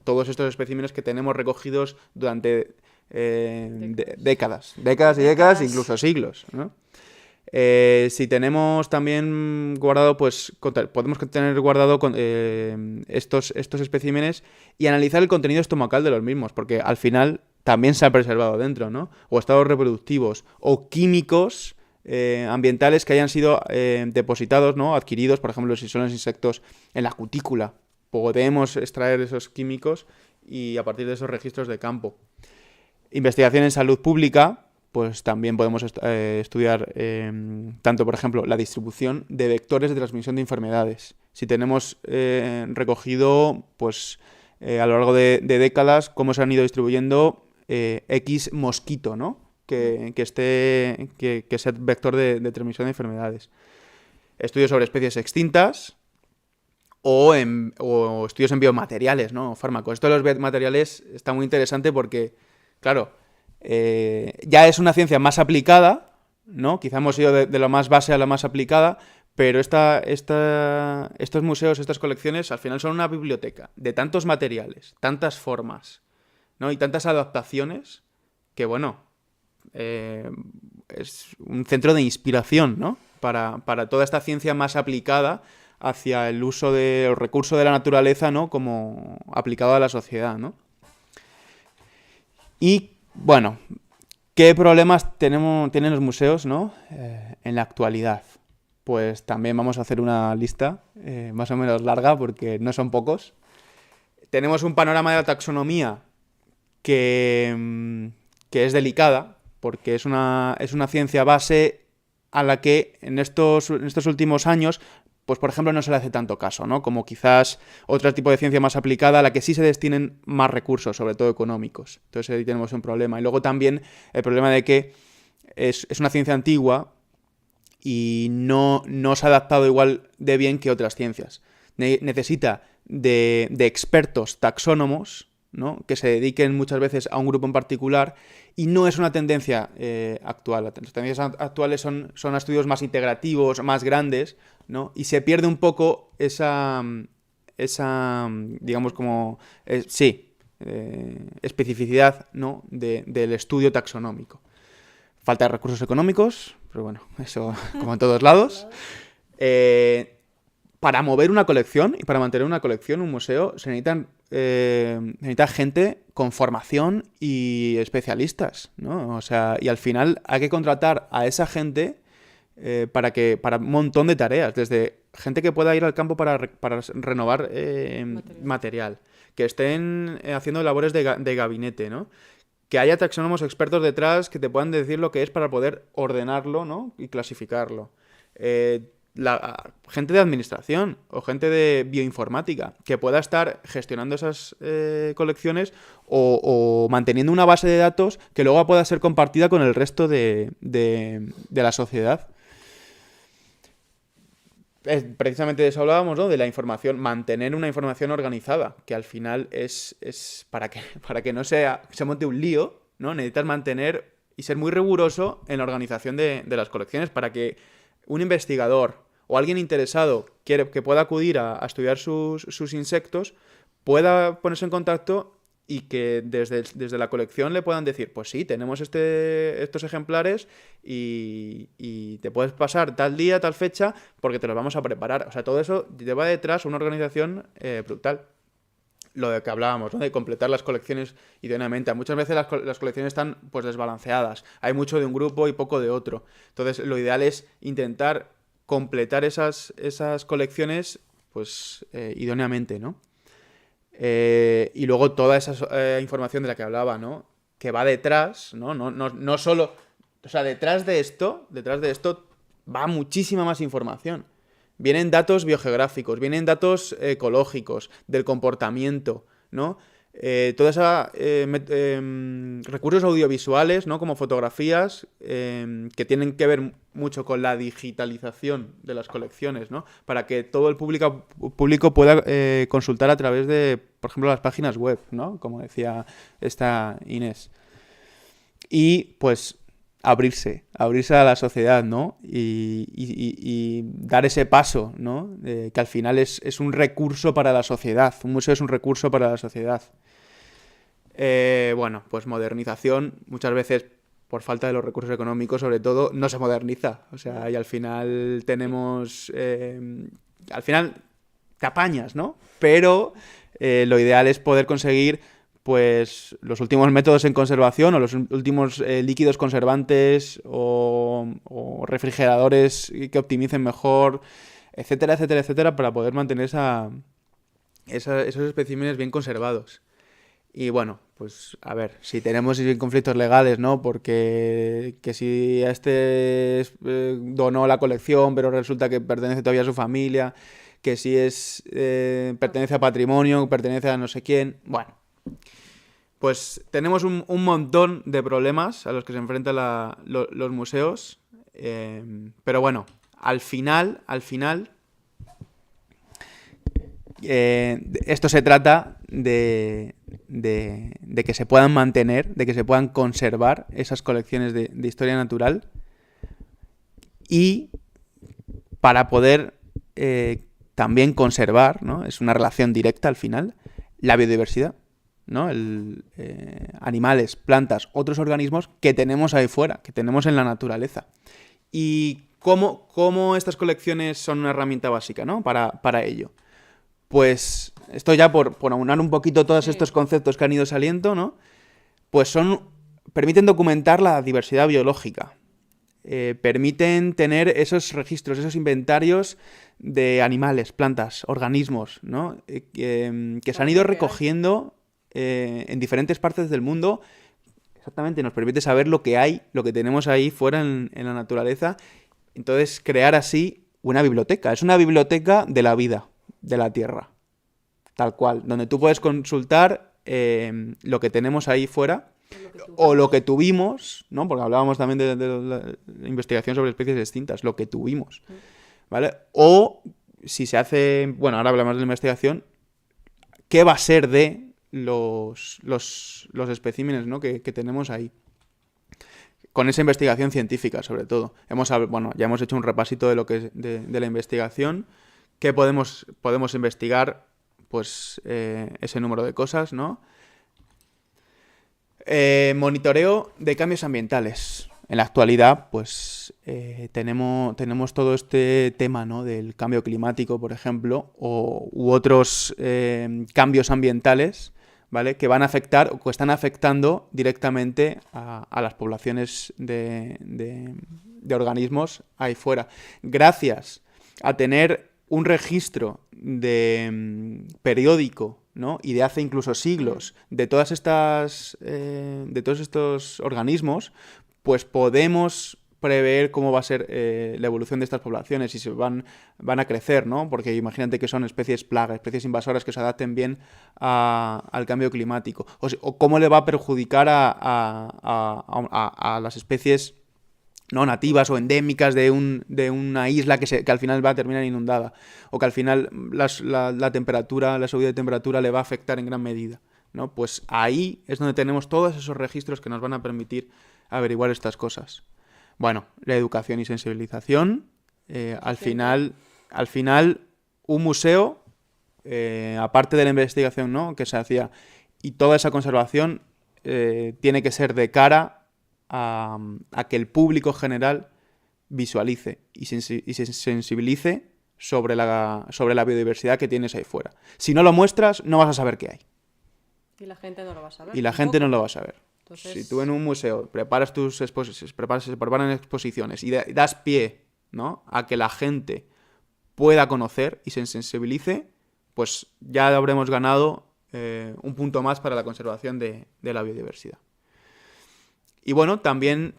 todos estos especímenes que tenemos recogidos durante décadas y décadas, incluso siglos, ¿no? Si tenemos también guardado, pues podemos tener guardado estos especímenes y analizar el contenido estomacal de los mismos, porque al final también se ha preservado dentro, ¿no? O estados reproductivos, o químicos ambientales que hayan sido depositados, ¿no? Adquiridos, por ejemplo, si son los insectos en la cutícula. Podemos extraer esos químicos y a partir de esos registros de campo. Investigación en salud pública, pues también podemos estudiar tanto, por ejemplo, la distribución de vectores de transmisión de enfermedades. Si tenemos recogido, pues a lo largo de décadas, cómo se han ido distribuyendo X mosquito, ¿no? Que sea vector de transmisión de enfermedades. Estudios sobre especies extintas o estudios en biomateriales, ¿no? Fármacos. Esto de los biomateriales está muy interesante porque, claro, ya es una ciencia más aplicada, ¿no? Quizá hemos ido de lo más base a lo más aplicada, pero estos museos, estas colecciones, al final son una biblioteca de tantos materiales, tantas formas, ¿no? Y tantas adaptaciones que, bueno, es un centro de inspiración, ¿no? Para toda esta ciencia más aplicada hacia el uso de los recursos de la naturaleza, ¿no? Como aplicado a la sociedad, ¿no? Y, bueno, ¿qué problemas tienen los museos, ¿no? En la actualidad? Pues también vamos a hacer una lista más o menos larga porque no son pocos. Tenemos un panorama de la taxonomía que es delicada porque es una ciencia base a la que en estos últimos años, pues por ejemplo, no se le hace tanto caso, ¿no? Como quizás otro tipo de ciencia más aplicada a la que sí se destinen más recursos, sobre todo económicos. Entonces ahí tenemos un problema. Y luego también el problema de que es una ciencia antigua y no se ha adaptado igual de bien que otras ciencias. Necesita de expertos taxónomos, ¿no? Que se dediquen muchas veces a un grupo en particular y no es una tendencia actual. Las tendencias actuales son estudios más integrativos, más grandes, ¿no? Y se pierde un poco esa digamos como, especificidad, ¿no? del estudio taxonómico. Falta de recursos económicos, pero bueno, eso como en todos lados. Para mover una colección y para mantener una colección, un museo, se necesita gente con formación y especialistas, ¿no? O sea, y al final hay que contratar a esa gente para un montón de tareas, desde gente que pueda ir al campo para renovar material, que estén haciendo labores de gabinete, ¿no? Que haya taxónomos expertos detrás que te puedan decir lo que es para poder ordenarlo, ¿no? Y clasificarlo. Gente de administración o gente de bioinformática que pueda estar gestionando esas colecciones o manteniendo una base de datos que luego pueda ser compartida con el resto de la sociedad. Precisamente de eso hablábamos, ¿no? De la información, mantener una información organizada, que al final es para que no se monte un lío, ¿no? Necesitas mantener y ser muy riguroso en la organización de las colecciones para que un investigador o alguien interesado que pueda acudir a estudiar sus insectos pueda ponerse en contacto y que desde la colección le puedan decir, pues sí, tenemos estos ejemplares y te puedes pasar tal día, tal fecha, porque te los vamos a preparar. O sea, todo eso lleva detrás una organización brutal. Lo de que hablábamos, ¿no? De completar las colecciones idóneamente. Muchas veces las colecciones están pues desbalanceadas. Hay mucho de un grupo y poco de otro. Entonces, lo ideal es intentar completar esas colecciones pues idóneamente, ¿no? Y luego toda esa información de la que hablaba, ¿no? Que va detrás, ¿no? No solo... O sea, detrás de esto va muchísima más información. Vienen datos biogeográficos, vienen datos ecológicos, del comportamiento, ¿no? Toda esa recursos audiovisuales, ¿no? Como fotografías que tienen que ver mucho con la digitalización de las colecciones, ¿no? Para que todo el público pueda consultar a través de, por ejemplo, las páginas web, ¿no? Como decía esta Inés. Y pues abrirse a la sociedad, ¿no? Y dar ese paso, ¿no? Que al final es un recurso para la sociedad. Un museo es un recurso para la sociedad. Bueno, pues modernización, muchas veces por falta de los recursos económicos, sobre todo, no se moderniza. O sea, y al final tenemos... al final te apañas, ¿no? Pero lo ideal es poder conseguir pues los últimos métodos en conservación o los últimos líquidos conservantes o refrigeradores que optimicen mejor, etcétera, etcétera, etcétera, para poder mantener esos especímenes bien conservados. Y bueno, pues a ver, si tenemos conflictos legales, ¿no? Porque que si a este donó la colección, pero resulta que pertenece todavía a su familia, que si pertenece a patrimonio, pertenece a no sé quién, bueno. Pues tenemos un montón de problemas a los que se enfrentan los museos, pero bueno, al final, esto se trata de que se puedan mantener, de que se puedan conservar esas colecciones de historia natural y para poder también conservar, ¿no? Es una relación directa al final, la biodiversidad, ¿no? Animales, plantas, otros organismos que tenemos ahí fuera, que tenemos en la naturaleza. Y cómo estas colecciones son una herramienta básica, ¿no? Para ello. Pues esto ya por aunar un poquito todos estos conceptos que han ido saliendo, ¿no? Pues permiten documentar la diversidad biológica. Permiten tener esos registros, esos inventarios de animales, plantas, organismos, ¿no? Que se han ido recogiendo en diferentes partes del mundo. Exactamente, nos permite saber lo que tenemos ahí fuera en la naturaleza. Entonces, crear así una biblioteca. Es una biblioteca de la vida, de la Tierra, tal cual, donde tú puedes consultar lo que tenemos ahí fuera o lo que tuvimos, ¿no? Porque hablábamos también de la investigación sobre especies extintas, lo que tuvimos, ¿vale? O si se hace, bueno, ahora hablamos de la investigación, ¿qué va a ser de los especímenes, ¿no? que tenemos ahí? Con esa investigación científica, sobre todo. Ya hemos hecho un repasito de lo que de la investigación. ¿Qué podemos investigar? Pues ese número de cosas, ¿no? Monitoreo de cambios ambientales. En la actualidad, pues tenemos todo este tema, ¿no? Del cambio climático, por ejemplo, u otros cambios ambientales, ¿vale? Que van a afectar o que están afectando directamente a las poblaciones de organismos ahí fuera. Gracias a tener un registro periódico, ¿no? Y de hace incluso siglos de todos estos organismos, pues podemos prever cómo va a ser la evolución de estas poblaciones y si van a crecer, ¿no? Porque imagínate que son especies plaga, especies invasoras que se adapten bien al cambio climático. O cómo le va a perjudicar a las especies no nativas o endémicas de una isla que al final va a terminar inundada, o que al final la temperatura, la subida de temperatura le va a afectar en gran medida, ¿no? Pues ahí es donde tenemos todos esos registros que nos van a permitir averiguar estas cosas? Bueno, la educación y sensibilización. Al final, un museo, aparte de la investigación, ¿no?, que se hacía, y toda esa conservación tiene que ser de cara a que el público general visualice y se sensibilice sobre la biodiversidad que tienes ahí fuera. Si no lo muestras, no vas a saber qué hay. Y la gente no lo va a saber. Y la gente no lo va a saber. Entonces... Si tú en un museo preparas se preparan exposiciones y das pie, ¿no?, a que la gente pueda conocer y se sensibilice, pues ya habremos ganado un punto más para la conservación de la biodiversidad. Y bueno, también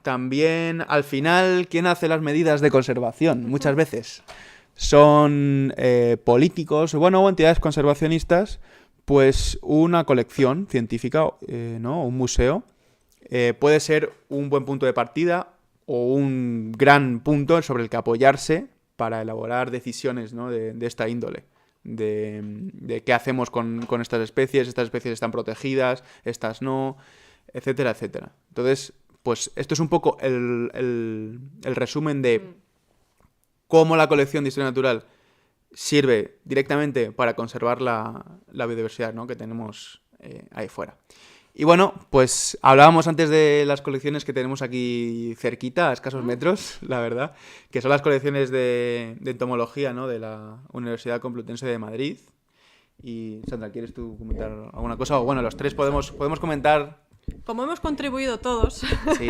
al final, ¿quién hace las medidas de conservación? Muchas veces son políticos o entidades conservacionistas. Pues una colección científica, ¿no?, un museo, puede ser un buen punto de partida o un gran punto sobre el que apoyarse para elaborar decisiones, ¿no?, de esta índole. De qué hacemos con estas especies están protegidas, estas no, etcétera, etcétera. Entonces, pues esto es un poco el resumen de cómo la colección de historia natural sirve directamente para conservar la biodiversidad, ¿no?, que tenemos ahí fuera. Y bueno, pues hablábamos antes de las colecciones que tenemos aquí cerquita, a escasos metros, la verdad, que son las colecciones de entomología, ¿no?, de la Universidad Complutense de Madrid. Y Sandra, ¿quieres tú comentar alguna cosa? O bueno, los tres podemos comentar. Como hemos contribuido todos,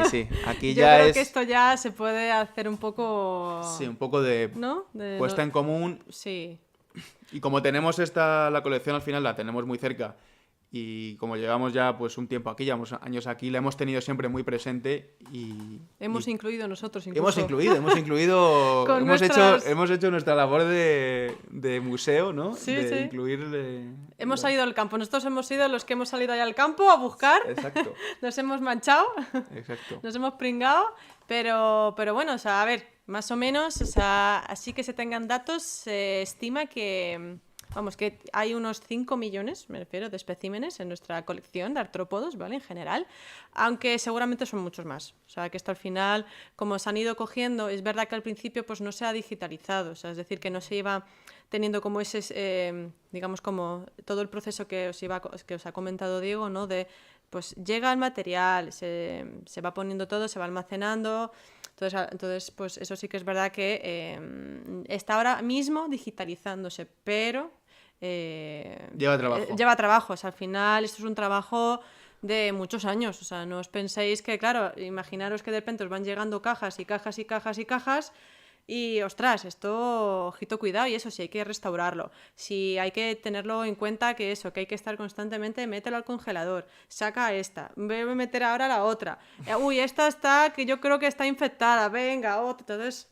sí, aquí yo ya creo que esto ya se puede hacer un poco... Sí, un poco de, ¿no?, puesta en común. Sí. Y como tenemos la colección al final la tenemos muy cerca, y como llevamos ya pues un tiempo aquí, llevamos años aquí, la hemos tenido siempre muy presente y... Hemos incluido nosotros incluso. Hemos incluido Con hemos nuestras... hecho nuestra labor de museo, ¿no? Sí, de sí. incluir... Hemos salido al campo. Nosotros hemos sido los que hemos salido allá al campo a buscar. Exacto. Nos hemos manchado. Exacto. Nos hemos pringado. Pero bueno, o sea, a ver, más o menos, o sea, así que se tengan datos, se estima que... Vamos, que hay unos 5 millones, me refiero, de especímenes en nuestra colección de artrópodos, ¿vale? En general, aunque seguramente son muchos más. O sea, que esto al final, como se han ido cogiendo, es verdad que al principio pues no se ha digitalizado, o sea, es decir, que no se iba teniendo como ese, digamos, como todo el proceso que os ha comentado Diego, ¿no? De, pues llega el material, se va poniendo todo, se va almacenando... Entonces, pues eso sí que es verdad que está ahora mismo digitalizándose, pero... lleva trabajo. Lleva trabajo. O sea, al final esto es un trabajo de muchos años. O sea, no os penséis que, claro, imaginaros que de repente os van llegando cajas y cajas y cajas y cajas y, ostras, esto, ojito, cuidado, y eso sí, hay que restaurarlo. Sí, hay que tenerlo en cuenta que eso, que hay que estar constantemente, mételo al congelador, saca esta, voy a meter ahora la otra. Uy, esta está, que yo creo que está infectada, venga, otra. Entonces,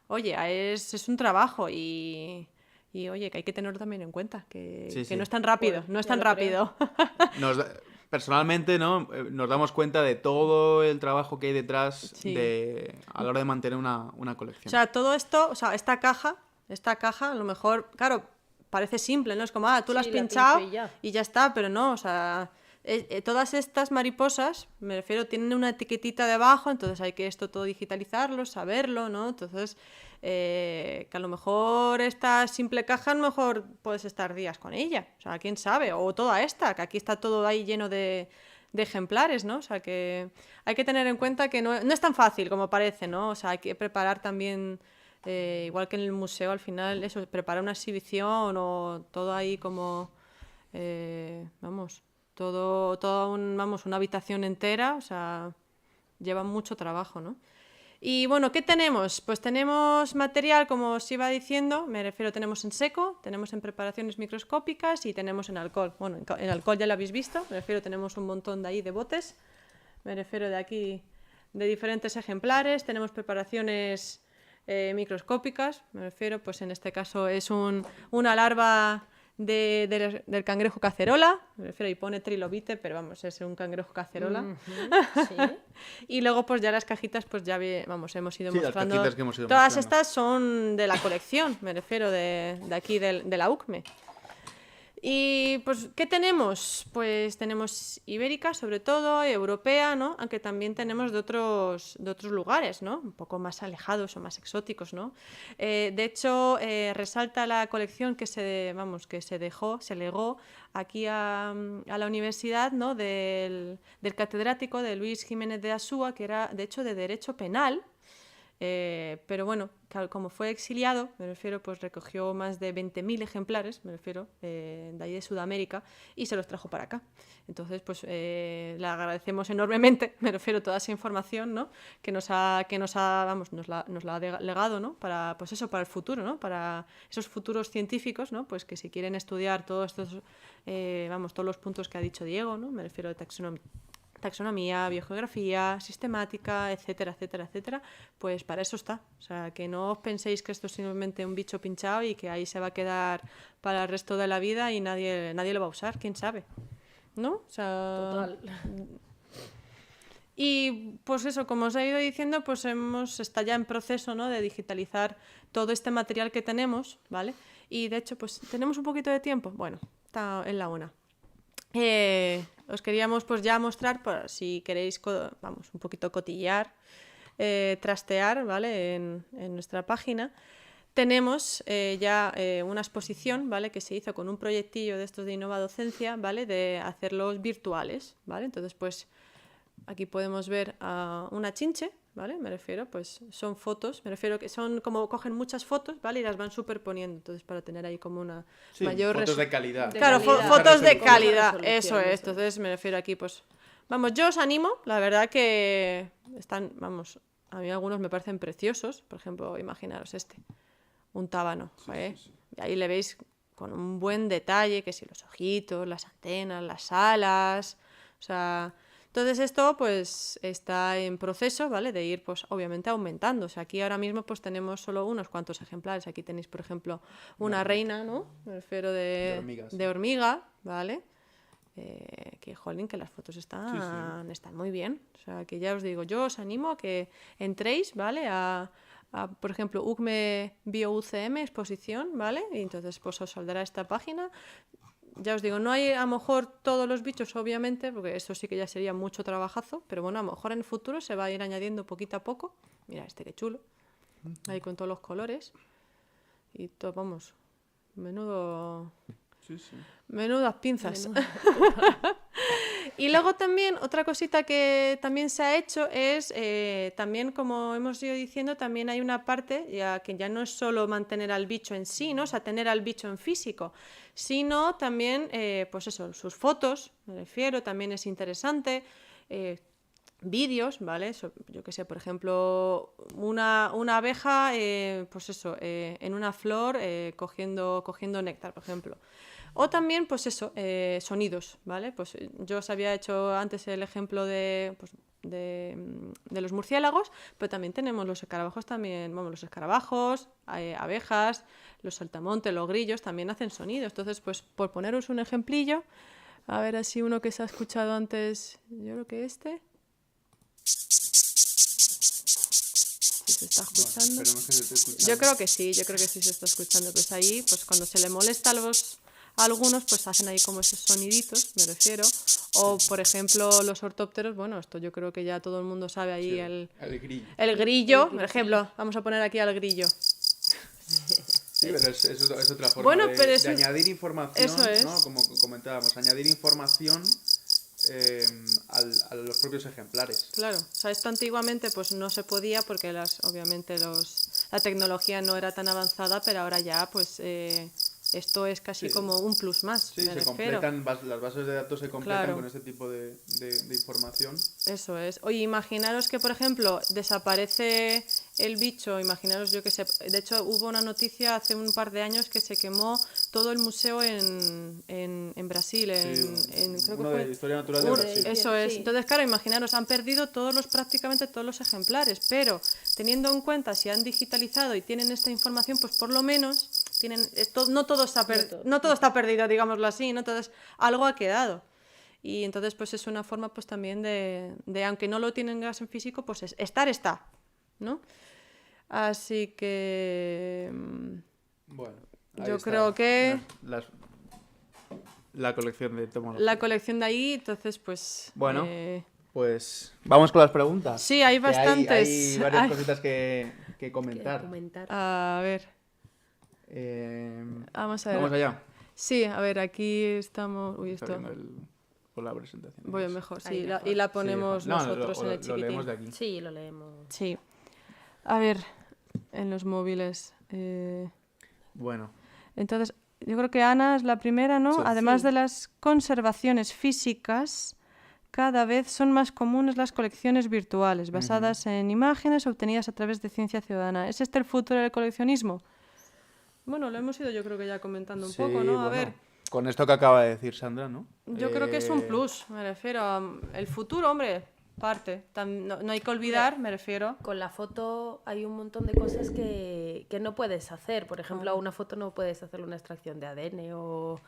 oye, es un trabajo y oye, que hay que tenerlo también en cuenta, que no es tan rápido, Pues, no es tan rápido. Personalmente, ¿no?, nos damos cuenta de todo el trabajo que hay detrás a la hora de mantener una colección. O sea, todo esto, o sea, esta caja, a lo mejor, claro, parece simple, ¿no? Es como, tú la has pinchado y ya está, pero no, o sea, todas estas mariposas, me refiero, tienen una etiquetita debajo, entonces hay que esto todo digitalizarlo, saberlo, ¿no? Entonces, que a lo mejor esta simple caja, a lo mejor puedes estar días con ella, o sea, quién sabe, o toda esta, que aquí está todo ahí lleno de ejemplares, ¿no? O sea, que hay que tener en cuenta que no es tan fácil como parece, ¿no? O sea, hay que preparar también, igual que en el museo, al final, eso, preparar una exhibición o todo ahí como, una habitación entera, o sea, lleva mucho trabajo, ¿no? Y bueno, ¿qué tenemos? Pues tenemos material, como os iba diciendo, me refiero, tenemos en seco, tenemos en preparaciones microscópicas y tenemos en alcohol. Bueno, en alcohol ya lo habéis visto, me refiero, tenemos un montón de ahí de botes, me refiero de aquí, de diferentes ejemplares, tenemos preparaciones microscópicas, me refiero, pues en este caso es una larva del cangrejo cacerola, me refiero, y pone trilobite, pero vamos, es un cangrejo cacerola. Sí. Y luego pues ya las cajitas, pues ya hemos ido mostrando. Las cajitas que hemos ido Todas mostrando. estas son de la colección, me refiero, de aquí de la UCME. Y pues, ¿qué tenemos? Pues tenemos ibérica, sobre todo, europea, ¿no? Aunque también tenemos de otros lugares, ¿no? Un poco más alejados o más exóticos, ¿no? De hecho, resalta la colección que se legó aquí a la universidad, ¿no? Del catedrático de Luis Jiménez de Asúa, que era, de hecho, de Derecho Penal. Pero bueno, como fue exiliado, me refiero, pues recogió más de 20.000 ejemplares, me refiero, de ahí de Sudamérica, y se los trajo para acá. Entonces, pues le agradecemos enormemente, me refiero, toda esa información, ¿no? que nos la ha legado, ¿no? Para, pues eso, para el futuro, ¿no? Para esos futuros científicos, ¿no? Pues que si quieren estudiar todos estos, todos los puntos que ha dicho Diego, ¿no? Me refiero a taxonomía, biogeografía, sistemática, etcétera, etcétera, etcétera, pues para eso está. O sea, que no os penséis que esto es simplemente un bicho pinchado y que ahí se va a quedar para el resto de la vida y nadie lo va a usar, quién sabe, ¿no? O sea... Total. Y pues eso, como os he ido diciendo, pues está ya en proceso, ¿no? De digitalizar todo este material que tenemos, ¿vale? Y de hecho, pues tenemos un poquito de tiempo. Bueno, está en la una. Os queríamos pues ya mostrar, por si queréis un poquito cotillar, trastear, ¿vale? En nuestra página tenemos ya una exposición, ¿vale? Que se hizo con un proyectillo de estos de Innova Docencia, ¿vale? De hacerlos virtuales, ¿vale? Entonces pues aquí podemos ver a una chinche, ¿vale? Me refiero, pues son fotos, me refiero que son como cogen muchas fotos, ¿vale? Y las van superponiendo, entonces para tener ahí como una mayor... fotos de calidad. Claro, calidad. fotos de Mucha calidad, resolución, eso es, entonces me refiero aquí, pues... Vamos, yo os animo, la verdad que están, vamos, a mí algunos me parecen preciosos, por ejemplo, imaginaros un tábano, ¿vale? Sí. Y ahí le veis con un buen detalle, que si los ojitos, las antenas, las alas, o sea... Entonces esto pues está en proceso, ¿vale? De ir pues obviamente aumentando. O sea, aquí ahora mismo pues tenemos solo unos cuantos ejemplares. Aquí tenéis, por ejemplo, una reina, ¿no? Me refiero de hormiga, ¿vale? Que jolín, que las fotos están muy bien. O sea, que ya os digo, yo os animo a que entréis, ¿vale? A por ejemplo, UCME BioUCM exposición, ¿vale? Y entonces pues os saldrá esta página. Ya os digo, no hay a lo mejor todos los bichos, obviamente, porque eso sí que ya sería mucho trabajazo, pero bueno, a lo mejor en el futuro se va a ir añadiendo poquito a poco. Mira, qué chulo. Ahí con todos los colores. Y todo, vamos, menudas pinzas. Y luego también, otra cosita que también se ha hecho es, también como hemos ido diciendo, también hay una parte que ya no es solo mantener al bicho en sí, ¿no? O sea, tener al bicho en físico, sino también, pues eso, sus fotos, me refiero, también es interesante, vídeos, ¿vale? Yo qué sé, por ejemplo, una abeja, pues eso, en una flor cogiendo néctar, por ejemplo. O también, pues eso, sonidos, ¿vale? Pues yo os había hecho antes el ejemplo de los murciélagos, pero también tenemos los escarabajos, abejas, los saltamontes, los grillos, también hacen sonidos. Entonces, pues por poneros un ejemplillo, a ver así uno que se ha escuchado antes, yo creo que ¿se está escuchando? Bueno, esperemos que se esté escuchando. Yo creo que sí se está escuchando. Pues ahí, pues cuando se le molesta a algunos, pues hacen ahí como esos soniditos, me refiero. O, por ejemplo, los ortópteros, bueno, esto yo creo que ya todo el mundo sabe ahí, Sí, el grillo. grillo, por ejemplo, vamos a poner aquí al grillo. Sí, pero es otra forma Bueno, pero de añadir información, eso es. ¿no? Como comentábamos, añadir información a los propios ejemplares. Claro, o sea, esto antiguamente pues no se podía porque obviamente la tecnología no era tan avanzada, pero ahora ya pues esto es casi como un plus más. Sí, las bases de datos se completan con este tipo de información. Eso es. Oye, imaginaros que, por ejemplo, desaparece el bicho, imaginaros, yo que sé, de hecho hubo una noticia hace un par de años que se quemó todo el museo en Brasil, creo que fue de Historia Natural de Brasil. Eso es. Sí. Entonces, claro, imaginaros, han perdido prácticamente todos los ejemplares, pero teniendo en cuenta si han digitalizado y tienen esta información, pues por lo menos no todo está perdido, digámoslo así, ¿no? Entonces, algo ha quedado. Y entonces, pues es una forma pues también de aunque no lo tengas en físico, pues está, ¿no? Así que bueno, yo creo que la colección de entomología. la colección de ahí, entonces pues... Bueno. Pues vamos con las preguntas. Sí, hay Que bastantes. Hay varias cositas que comentar. A ver, vamos a ver. Vamos allá. Sí, a ver, aquí estamos... Uy, Estoy esto... viendo con la presentación. Voy mejor, sí. Ahí mejor. Y la ponemos Sí, no, nosotros en el lo chiquitín. leemos de aquí. Sí, lo leemos. Sí. A ver, en los móviles. Bueno, Entonces, yo creo que Ana es la primera, ¿no? Sí. Además Sí. de las conservaciones físicas, cada vez son más comunes las colecciones virtuales, basadas en imágenes obtenidas a través de ciencia ciudadana. ¿Es este el futuro del coleccionismo? Bueno, lo hemos ido yo creo que ya comentando un sí, poco, ¿no? A bueno, ver, con esto que acaba de decir Sandra, ¿no? yo creo que es un plus, me refiero a el futuro, hombre, parte. No hay que olvidar, me refiero. Con la foto hay un montón de cosas que no puedes hacer. Por ejemplo, a una foto no puedes hacerle una extracción de ADN o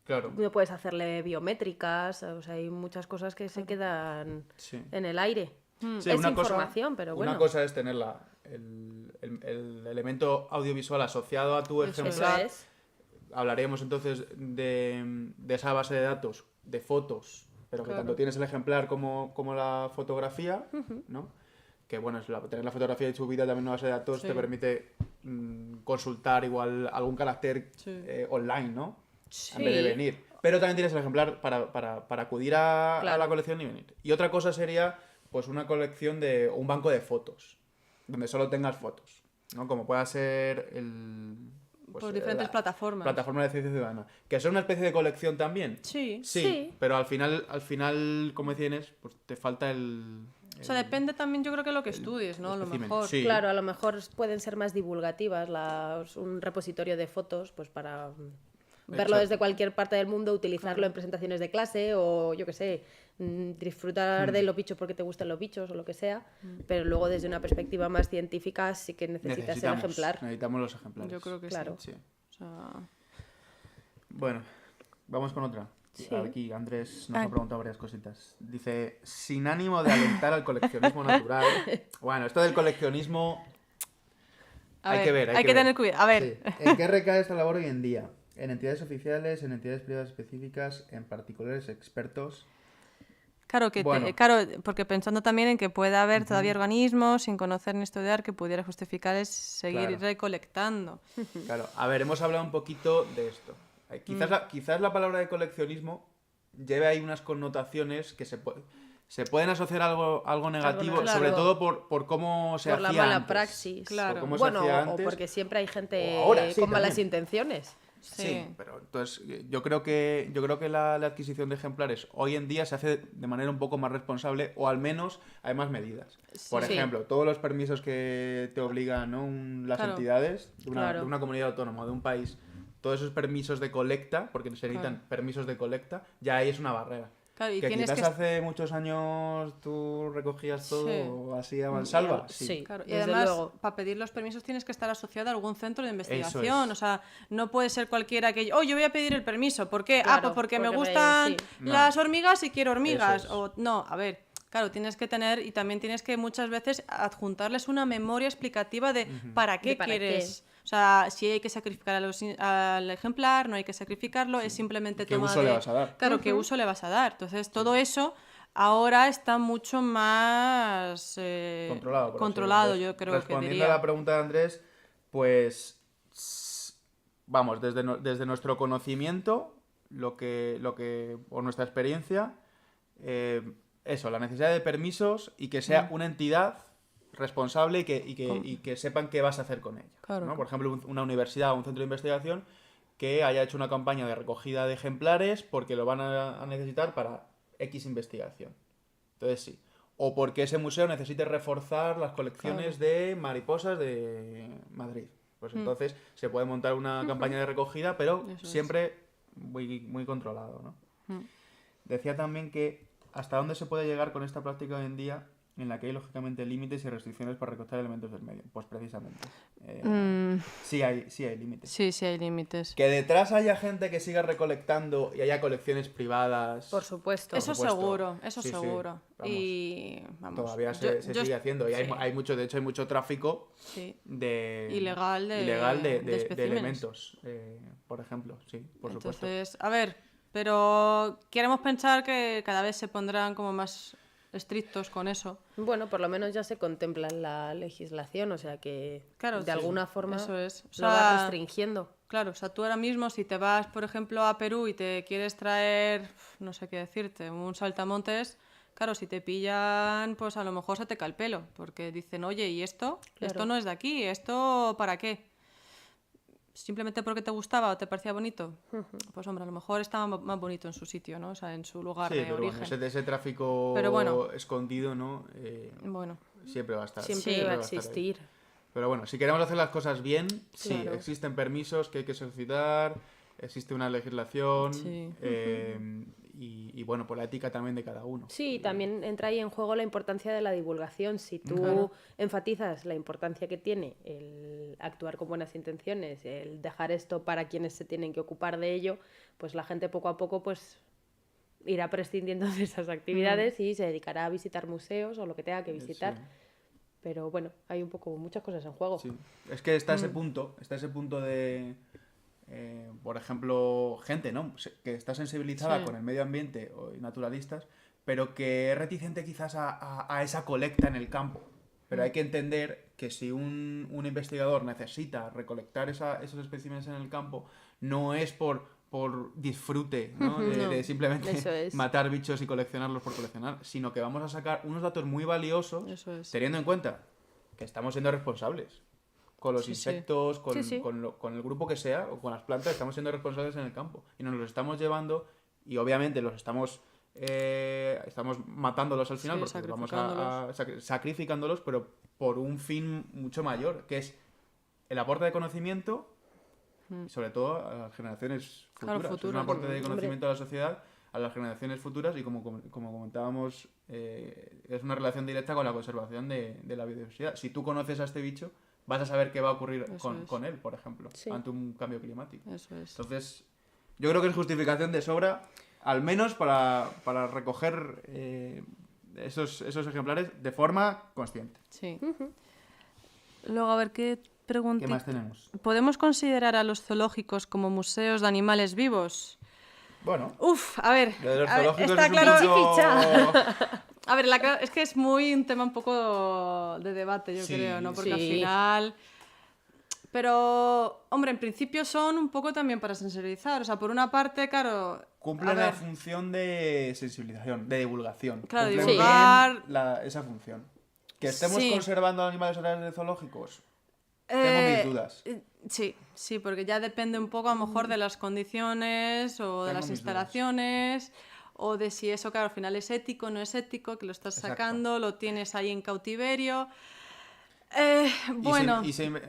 Claro. no puedes hacerle biométricas. O sea, hay muchas cosas que se quedan Sí. en el aire. Sí, Es una información, pero bueno. Una cosa es tener el elemento audiovisual asociado a tu Eso ejemplar. Eso es. Hablaríamos entonces de esa base de datos de fotos, pero que Claro. tanto tienes el ejemplar como la fotografía, ¿no? Que bueno, tener la fotografía y subida también en una base de datos Sí. te permite consultar igual algún carácter Sí. online, ¿no? Sí. En vez de venir. Pero también tienes el ejemplar para acudir a Claro. la colección y venir. Y otra cosa sería pues una colección o un banco de fotos, donde solo tengas fotos, ¿no? Como pueda ser Por diferentes plataformas. plataforma de ciencia ciudadana. ¿Que son una especie de colección también? Sí. Sí. Pero al final, como tienes, pues te falta O sea, depende también, yo creo que lo que estudies, ¿no? A lo espécimen. mejor. Sí. Claro, a lo mejor pueden ser más divulgativas un repositorio de fotos, pues para verlo Exacto. desde cualquier parte del mundo, utilizarlo en presentaciones de clase o yo qué sé, disfrutar de los bichos porque te gustan los bichos o lo que sea, pero luego desde una perspectiva más científica sí que necesitas el ejemplar. Necesitamos los ejemplares. Yo creo que Claro. sí. Sí. O sea, Bueno, vamos con otra. Sí. Aquí Andrés nos ha preguntado varias cositas. Dice, sin ánimo de alentar al coleccionismo natural. Bueno, esto del coleccionismo a hay ver, que ver. hay que tener cuidado. A ver, Sí. ¿En qué recae esta labor hoy en día? ¿En entidades oficiales, en entidades privadas específicas, en particulares expertos? claro, Bueno. claro, porque pensando también en que pueda haber todavía organismos sin conocer ni estudiar que pudiera justificar es seguir Claro. recolectando. Claro, a ver, hemos hablado un poquito de esto. Mm. Quizás la palabra de coleccionismo lleve ahí unas connotaciones que se pueden asociar a algo negativo, negativo. sobre Claro. todo por cómo se Por la hacía mala antes. praxis. Claro. Por cómo se Bueno, hacía o antes. porque siempre hay gente O ahora, sí, con malas también. intenciones. Sí, pero entonces yo creo que la adquisición de ejemplares hoy en día se hace de manera un poco más responsable o al menos hay más medidas. Por Sí. ejemplo, todos los permisos que te obligan, ¿no? Las Claro. entidades de Claro. una comunidad autónoma, de un país, todos esos permisos de colecta, porque se necesitan permisos de colecta, ya ahí es una barrera. Claro, y Que tienes quizás que... hace muchos años tú recogías todo así a mansalva. Sí. Claro, y Desde además, luego. para pedir los permisos tienes que estar asociado a algún centro de Eso investigación. es. O sea, no puede ser cualquiera que... Oh, yo voy a pedir el permiso. ¿Por qué? Claro, Pues porque me porque gustan sí. las hormigas y quiero hormigas. Eso es. O no, a ver, claro, tienes que tener... Y también tienes que muchas veces adjuntarles una memoria explicativa de para qué De para quieres... O sea, si hay que sacrificar al ejemplar, no hay que sacrificarlo, es simplemente ¿Qué toma uso de... le vas a dar? Claro, ¿qué uso le vas a dar? Entonces, todo eso ahora está mucho más Controlado. por así controlado, decirlo. yo creo que Respondiendo diría. a la pregunta de Andrés, pues vamos, desde nuestro conocimiento, o nuestra experiencia, eso, la necesidad de permisos y que sea una entidad responsable y que sepan qué vas a hacer con ella. Claro. ¿no? Por ejemplo, una universidad o un centro de investigación que haya hecho una campaña de recogida de ejemplares porque lo van a necesitar para X investigación. Entonces sí. O porque ese museo necesite reforzar las colecciones de mariposas de Madrid. Pues entonces se puede montar una campaña de recogida, pero Eso es. siempre muy, muy controlado, ¿no? Decía también que hasta dónde se puede llegar con esta práctica hoy en día en la que hay lógicamente límites y restricciones para recolectar elementos del medio. Pues precisamente. Sí hay límites. Sí, sí hay límites. Que detrás haya gente que siga recolectando y haya colecciones privadas. Por supuesto. Eso supuesto. seguro, eso Sí, sí, seguro. vamos. Y vamos. Todavía se sigue haciendo. Y sí. hay mucho, de hecho, hay mucho tráfico Sí. de Ilegal de de especímenes. elementos, por ejemplo. Sí, por supuesto. Entonces, a ver, pero queremos pensar que cada vez se pondrán como más estrictos con eso. Bueno, por lo menos ya se contempla en la legislación, o sea que Claro, de sí, alguna forma eso es. O lo va sea, restringiendo. Claro, o sea, tú ahora mismo si te vas, por ejemplo, a Perú y te quieres traer, no sé qué decirte, un saltamontes, claro, si te pillan, pues a lo mejor se te cae el pelo, porque dicen, oye, ¿y esto? Claro. Esto no es de aquí, ¿esto para qué? Simplemente porque te gustaba o te parecía bonito. Pues hombre, a lo mejor estaba más bonito en su sitio, ¿no? O sea, en su lugar Sí, de pero origen. bueno, ese tráfico Pero bueno. escondido, ¿no? Bueno, Siempre va a estar. Siempre Sí. va a va a estar ahí. existir. Pero bueno, si queremos hacer las cosas bien, sí, Claro. existen permisos que hay que solicitar, existe una legislación Sí. y bueno, por la ética también de cada uno. Sí, también entra ahí en juego la importancia de la divulgación. Si tú Claro. enfatizas la importancia que tiene el actuar con buenas intenciones, el dejar esto para quienes se tienen que ocupar de ello, pues la gente poco a poco pues irá prescindiendo de esas actividades y se dedicará a visitar museos o lo que tenga que visitar. Sí. Pero bueno, hay un poco muchas cosas en juego. Sí. Es que está ese punto de, por ejemplo, gente, ¿no? Que está sensibilizada Sí. con el medio ambiente o naturalistas, pero que es reticente quizás a esa colecta en el campo. Pero hay que entender que si un investigador necesita recolectar esos especímenes en el campo, no es por disfrute, ¿no? No, de simplemente eso es. matar bichos y coleccionarlos por coleccionar, sino que vamos a sacar unos datos muy valiosos, Eso es. teniendo en cuenta que estamos siendo responsables con los Sí, sí. insectos, con, Sí, sí. con el grupo que sea, o con las plantas, estamos siendo responsables en el campo. Y nos los estamos llevando, y obviamente los estamos matándolos al final, Sí, porque vamos sacrificándolos, pero por un fin mucho mayor, que es el aporte de conocimiento, sobre todo a las generaciones Claro, futuras. Es un futuras. aporte de Hombre. conocimiento a la sociedad, a las generaciones futuras, y como comentábamos, es una relación directa con la conservación de la biodiversidad. Si tú conoces a este bicho, vas a saber qué va a ocurrir Eso es. con él, por ejemplo, Sí. ante un cambio climático. Eso es. Entonces, yo creo que es justificación de sobra, al menos para recoger esos ejemplares de forma consciente. Sí. Luego, a ver, ¿qué pregunta? ¿Qué más tenemos? ¿Podemos considerar a los zoológicos como museos de animales vivos? Bueno, Uf, a ver, lo de los a ver, zoológicos está es un claro. punto- A ver, es que es muy un tema un poco de debate, yo Sí, creo, ¿no? Porque al sí. final... Pero, hombre, en principio son un poco también para sensibilizar. O sea, por una parte, claro... Cumplen a la ver, función de sensibilización, de divulgación. Claro, Cumplen divulgar- bien esa función. Que estemos Sí. conservando animales horarios de zoológicos, tengo eh, mis dudas. Sí, sí, porque ya depende un poco a lo mejor de las condiciones o de Tengo las mis instalaciones o de si eso, claro, al final es ético, no es ético, que lo estás Exacto. sacando, lo tienes ahí en cautiverio. Y Bueno,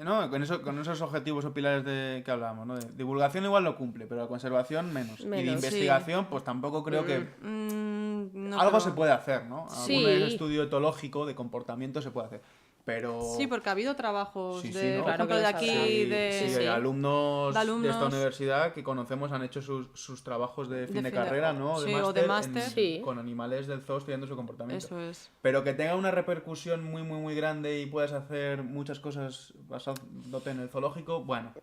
¿no? con esos objetivos o pilares que hablábamos, ¿no? De divulgación igual lo cumple, pero la conservación menos. Y de Menos, sí. investigación, pues tampoco creo que... no Algo creo. se puede hacer, ¿no? Sí. Algún estudio etológico de comportamiento se puede hacer. Pero... Sí, porque ha habido trabajos Sí, sí, de, ¿no? por Claro ejemplo, que de los aquí, habrá. de... Sí, alumnos de alumnos de esta universidad que conocemos han hecho sus trabajos de fin de fin de- carrera, ¿no? sí, o de máster. Sí. con animales del zoo estudiando su comportamiento. Eso es. Pero que tenga una repercusión muy, muy, muy grande y puedas hacer muchas cosas basándote en el zoológico, bueno.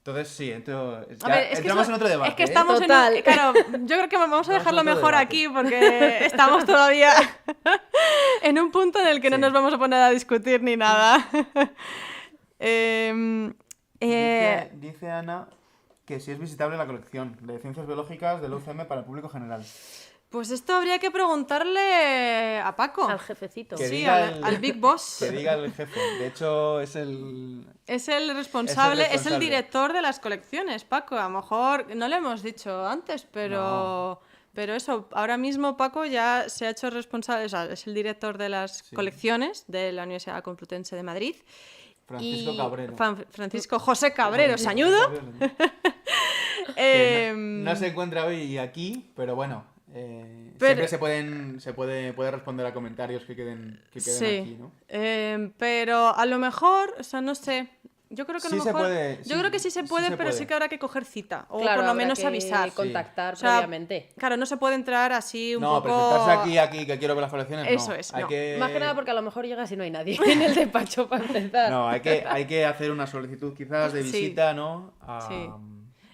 Entonces sí, A ver, es que entramos eso- en otro debate. Es que estamos Total. Claro, yo creo que vamos a Vamos dejarlo a otro mejor debate. aquí porque estamos todavía en un punto en el que no Sí. nos vamos a poner a discutir ni nada. Dice Ana que si es visitable la colección de ciencias biológicas del UCM para el público general. Pues esto habría que preguntarle a Paco. Al jefecito. Que Sí, diga al Big Boss. Que diga el jefe. De hecho, es el... Es el responsable, es el responsable. director de las colecciones, Paco. A lo mejor no lo hemos dicho antes, pero eso, ahora mismo Paco ya se ha hecho responsable, o sea, es el director de las colecciones de la Universidad Complutense de Madrid. Francisco Y Cabrero. Francisco José Cabrero Sañudo. Que no se encuentra hoy aquí, pero bueno, Pero- siempre puede responder a comentarios que queden Sí, aquí, ¿no? pero a lo mejor, o sea, no sé. Yo creo que a lo Sí se mejor. puede, Yo sí, creo que sí se sí puede, se pero sí puede. que habrá que coger cita. O Claro, por lo habrá menos que avisar. contactar O sea, previamente. claro, no se puede entrar así un No, poco. presentarse aquí, que quiero ver las colecciones, Eso no. es, Hay no. que... Más que nada porque a lo mejor llegas y no hay nadie en el despacho para empezar. No, hay que hacer una solicitud quizás de Sí. visita, ¿no? Sí.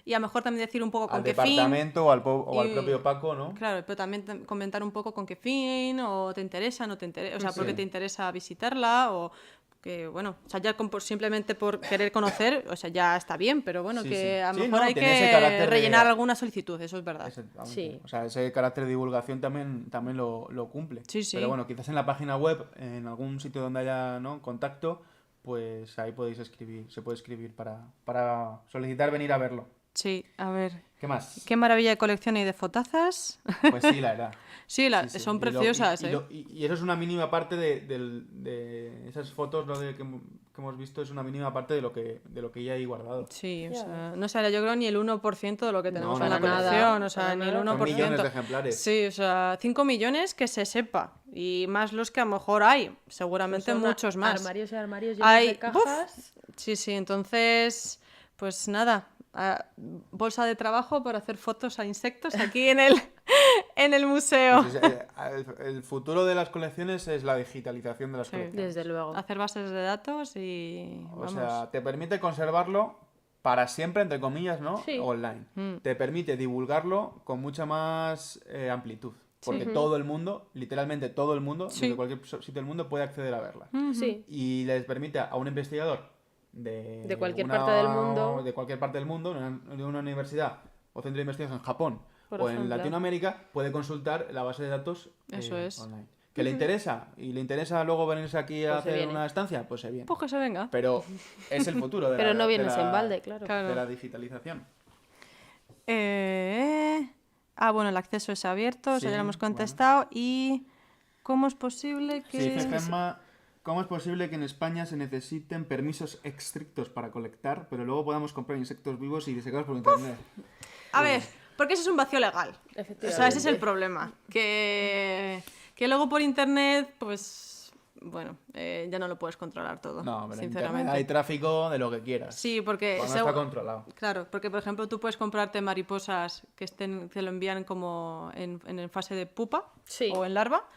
Y a lo mejor también decir un poco con Al qué fin. departamento o al y- propio Paco, ¿no? Claro, pero también comentar un poco con qué fin, o te interesa, no te interesa, o sea, por qué Sí. te interesa visitarla, o que, bueno, o sea, ya simplemente por querer conocer, o sea, ya está bien, pero bueno, Sí, que sí. a lo Sí, mejor no, hay tiene ese que carácter de- rellenar alguna solicitud, eso es verdad. Exactamente. Sí. O sea, ese carácter de divulgación también lo cumple. Sí, sí. Pero bueno, quizás en la página web, en algún sitio donde haya, ¿no?, contacto, pues ahí podéis escribir, se puede escribir para solicitar venir a verlo. Sí, a ver, ¿Qué más? qué maravilla de colección hay de fotazas. Pues sí, la verdad. Sí, Sí, sí. son Y preciosas, ¿eh? y eso es una mínima parte de esas fotos, ¿no?, que hemos visto, es una mínima parte de lo que ya hay guardado. Sí, o Ya. sea, no sé, yo creo ni el 1% de lo que tenemos no, en la no, para colección, nada, o sea, para ni el nada. 1%. Son millones de ejemplares. Sí, o sea, 5 millones que se sepa, y más los que a lo mejor hay, seguramente Son muchos más. Armarios y armarios llenos Hay, de cajas. Sí, sí, entonces, pues nada, bolsa de trabajo para hacer fotos a insectos aquí en el museo. Pues el futuro de las colecciones es la digitalización de las Sí. colecciones. Desde luego. Hacer bases de datos y O vamos. sea, te permite conservarlo para siempre, entre comillas, ¿no? Sí. Online. Mm. Te permite divulgarlo con mucha más amplitud. Porque todo el mundo, literalmente todo el mundo, Sí. desde cualquier sitio del mundo, puede acceder a verla. Sí. Y les permite a un investigador De cualquier parte del mundo. de cualquier parte del mundo, de una universidad o centro de investigación en Japón Por o en ejemplo. Latinoamérica, puede consultar la base de datos Eso es. online. ¿Que le interesa? ¿Y le interesa luego venirse aquí a Pues se hacer viene. una estancia? Pues se viene. Pues que se venga. Pero es el futuro de Pero la, no de vienes la- en balde, claro. Claro. de la digitalización. Bueno, el acceso es abierto, eso Sí, ya lo hemos contestado. Y ¿cómo es posible que...? Sí, dice Gemma, ¿cómo es posible que en España se necesiten permisos estrictos para colectar, pero luego podamos comprar insectos vivos y disecados por internet? A ver, porque eso es un vacío legal. O Efectivamente. sea, ese es el problema. Que luego por internet, pues, bueno, ya no lo puedes controlar todo, No, pero en sinceramente. internet hay tráfico de lo que quieras. Sí, porque... Pues no está controlado. Claro, porque por ejemplo tú puedes comprarte mariposas que te lo envían como en fase de pupa Sí. o en larva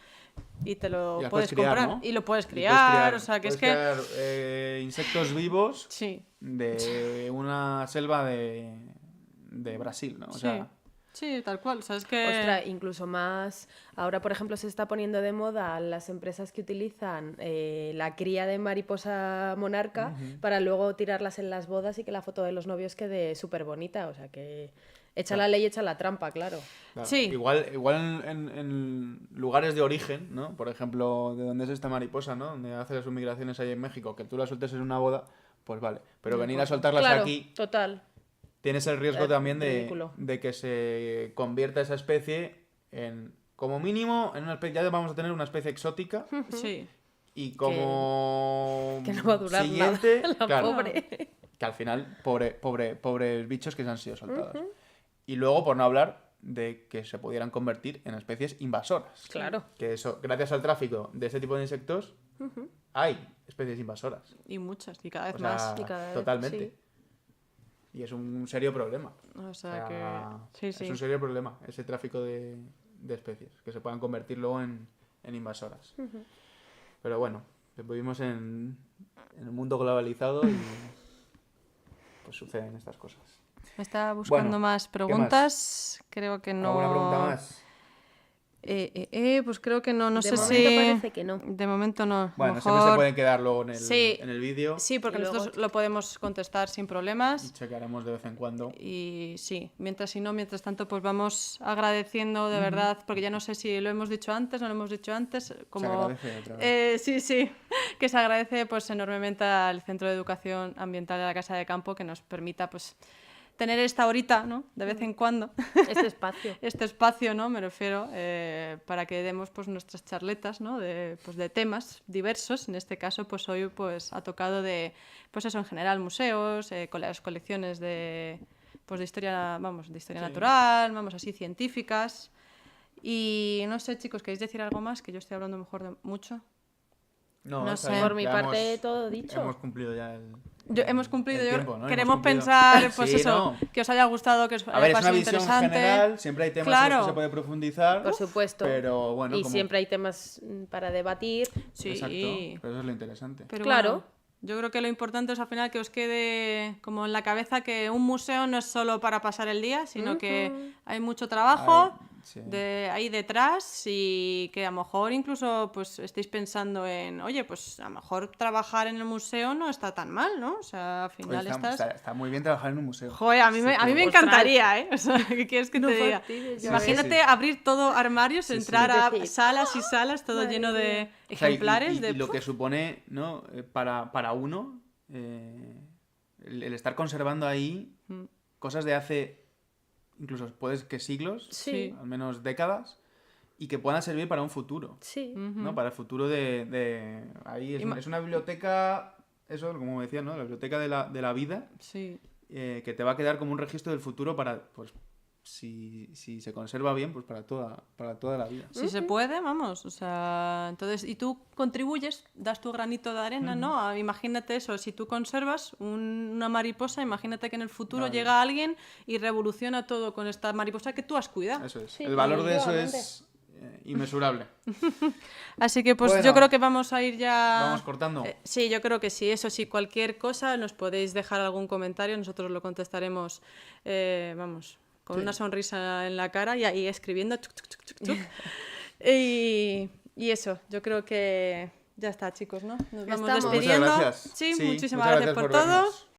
y te lo Y las puedes criar, comprar ¿no? y lo puedes Y criar, o sea que es puedes que... crear, insectos vivos Sí, de una selva de Brasil, ¿no? O sea, sí, tal cual, o sea, es que... Ostras, incluso más. Ahora, por ejemplo, se está poniendo de moda las empresas que utilizan la cría de mariposa monarca para luego tirarlas en las bodas y que la foto de los novios quede súper bonita. O sea que echa la ley, echa la trampa, claro. claro, Sí. igual en lugares de origen, ¿no? Por ejemplo, de donde es esta mariposa, ¿no? Donde hace sus migraciones ahí en México, que tú la sueltes en una boda, pues vale. Pero venir a soltarlas Claro, aquí, total. tienes el riesgo también ridículo. de que se convierta esa especie en, como mínimo, en una especie, ya vamos a tener una especie exótica Sí, y como Que no va a durar siguiente, nada, la claro, pobre. que al final, pobres bichos que se han sido soltados. Y luego, por no hablar de que se pudieran convertir en especies invasoras. Claro. Que eso, gracias al tráfico de este tipo de insectos, hay especies invasoras. y muchas, y cada vez O sea, más. Y cada vez, totalmente. sí. Y es un serio problema. O sea que... Sí, sí. Es un serio problema ese tráfico de especies, que se puedan convertir luego en invasoras. Pero bueno, vivimos en un mundo globalizado y pues suceden estas cosas. Me estaba buscando Bueno, más ¿qué más? preguntas, creo que no... ¿Alguna pregunta más? Pues creo que no, no De sé momento si... parece que no. De momento no. Bueno, Mejor... siempre se pueden quedar luego Sí. en el vídeo. Sí, porque Y luego- nosotros lo podemos contestar sin problemas. Checaremos de vez en cuando. Y sí, mientras tanto, pues vamos agradeciendo de verdad, porque ya no sé si lo hemos dicho antes, no lo hemos dicho antes, como... agradece otra vez. Sí, que se agradece pues enormemente al Centro de Educación Ambiental de la Casa de Campo que nos permita pues tener esta horita, ¿no? De vez en cuando. Este espacio. Este espacio, ¿no? Me refiero, para que demos pues nuestras charletas, ¿no? De temas diversos. En este caso, pues hoy pues ha tocado de, pues eso, en general, museos, con las colecciones de historia, de historia natural, así, científicas. Y no sé, chicos, ¿queréis decir algo más? Que yo estoy hablando mejor de mucho. No está sé, bien, por mi ya parte todo dicho. Hemos cumplido ya Hemos cumplido, el yo tiempo, ¿no? queremos Hemos cumplido. pensar, pues Sí, eso, no. que os haya gustado, que os A haya ver, es una parecido visión interesante. general, siempre hay temas en Claro. los que se puede profundizar. Por supuesto. Pero bueno, y como... siempre hay temas para debatir. Sí, Exacto, pero eso es lo interesante. pero Claro. bueno, yo creo que lo importante es al final que os quede como en la cabeza que un museo no es solo para pasar el día, sino que hay mucho trabajo Sí. ahí detrás y que a lo mejor incluso pues estéis pensando en, oye, pues a lo mejor trabajar en el museo no está tan mal, ¿no? O sea, al Oye, final estás... está muy bien trabajar en un museo. Joder, a mí me Ostras. encantaría, ¿eh? O sea, ¿qué quieres que No te diga? fastidies, ya Imagínate ves. Sí. abrir todo armarios, Sí, sí. entrar Y a decir, salas y salas, todo madre lleno de mía. O sea, ejemplares de... y lo que supone, ¿no? Para uno, el estar conservando ahí Mm. cosas de hace, incluso puedes que siglos, Sí. al menos décadas, y que puedan servir para un futuro, Sí. ¿no? Para el futuro de... Ahí es una biblioteca, eso, como decía, ¿no? La biblioteca de la vida, Sí. que te va a quedar como un registro del futuro para, pues, si se conserva bien, pues para toda la vida. Si se puede, vamos, o sea, entonces, y tú contribuyes, das tu granito de arena, ¿no? Imagínate eso, si tú conservas una mariposa, imagínate que en el futuro Vale. llega alguien y revoluciona todo con esta mariposa que tú has cuidado. Eso es. Sí, El valor de eso definitivamente. es inmesurable. Así que pues Bueno, yo creo que vamos a ir ya... Vamos cortando. Sí, yo creo que sí. Eso sí, cualquier cosa nos podéis dejar algún comentario, nosotros lo contestaremos, vamos, con Sí. una sonrisa en la cara y ahí escribiendo. Chuc, chuc, chuc, chuc, chuc. Y eso, yo creo que ya está, chicos, ¿no? Nos vamos Estamos. despidiendo. Muchas gracias. Sí, Sí, muchísimas muchas gracias por vernos. todo.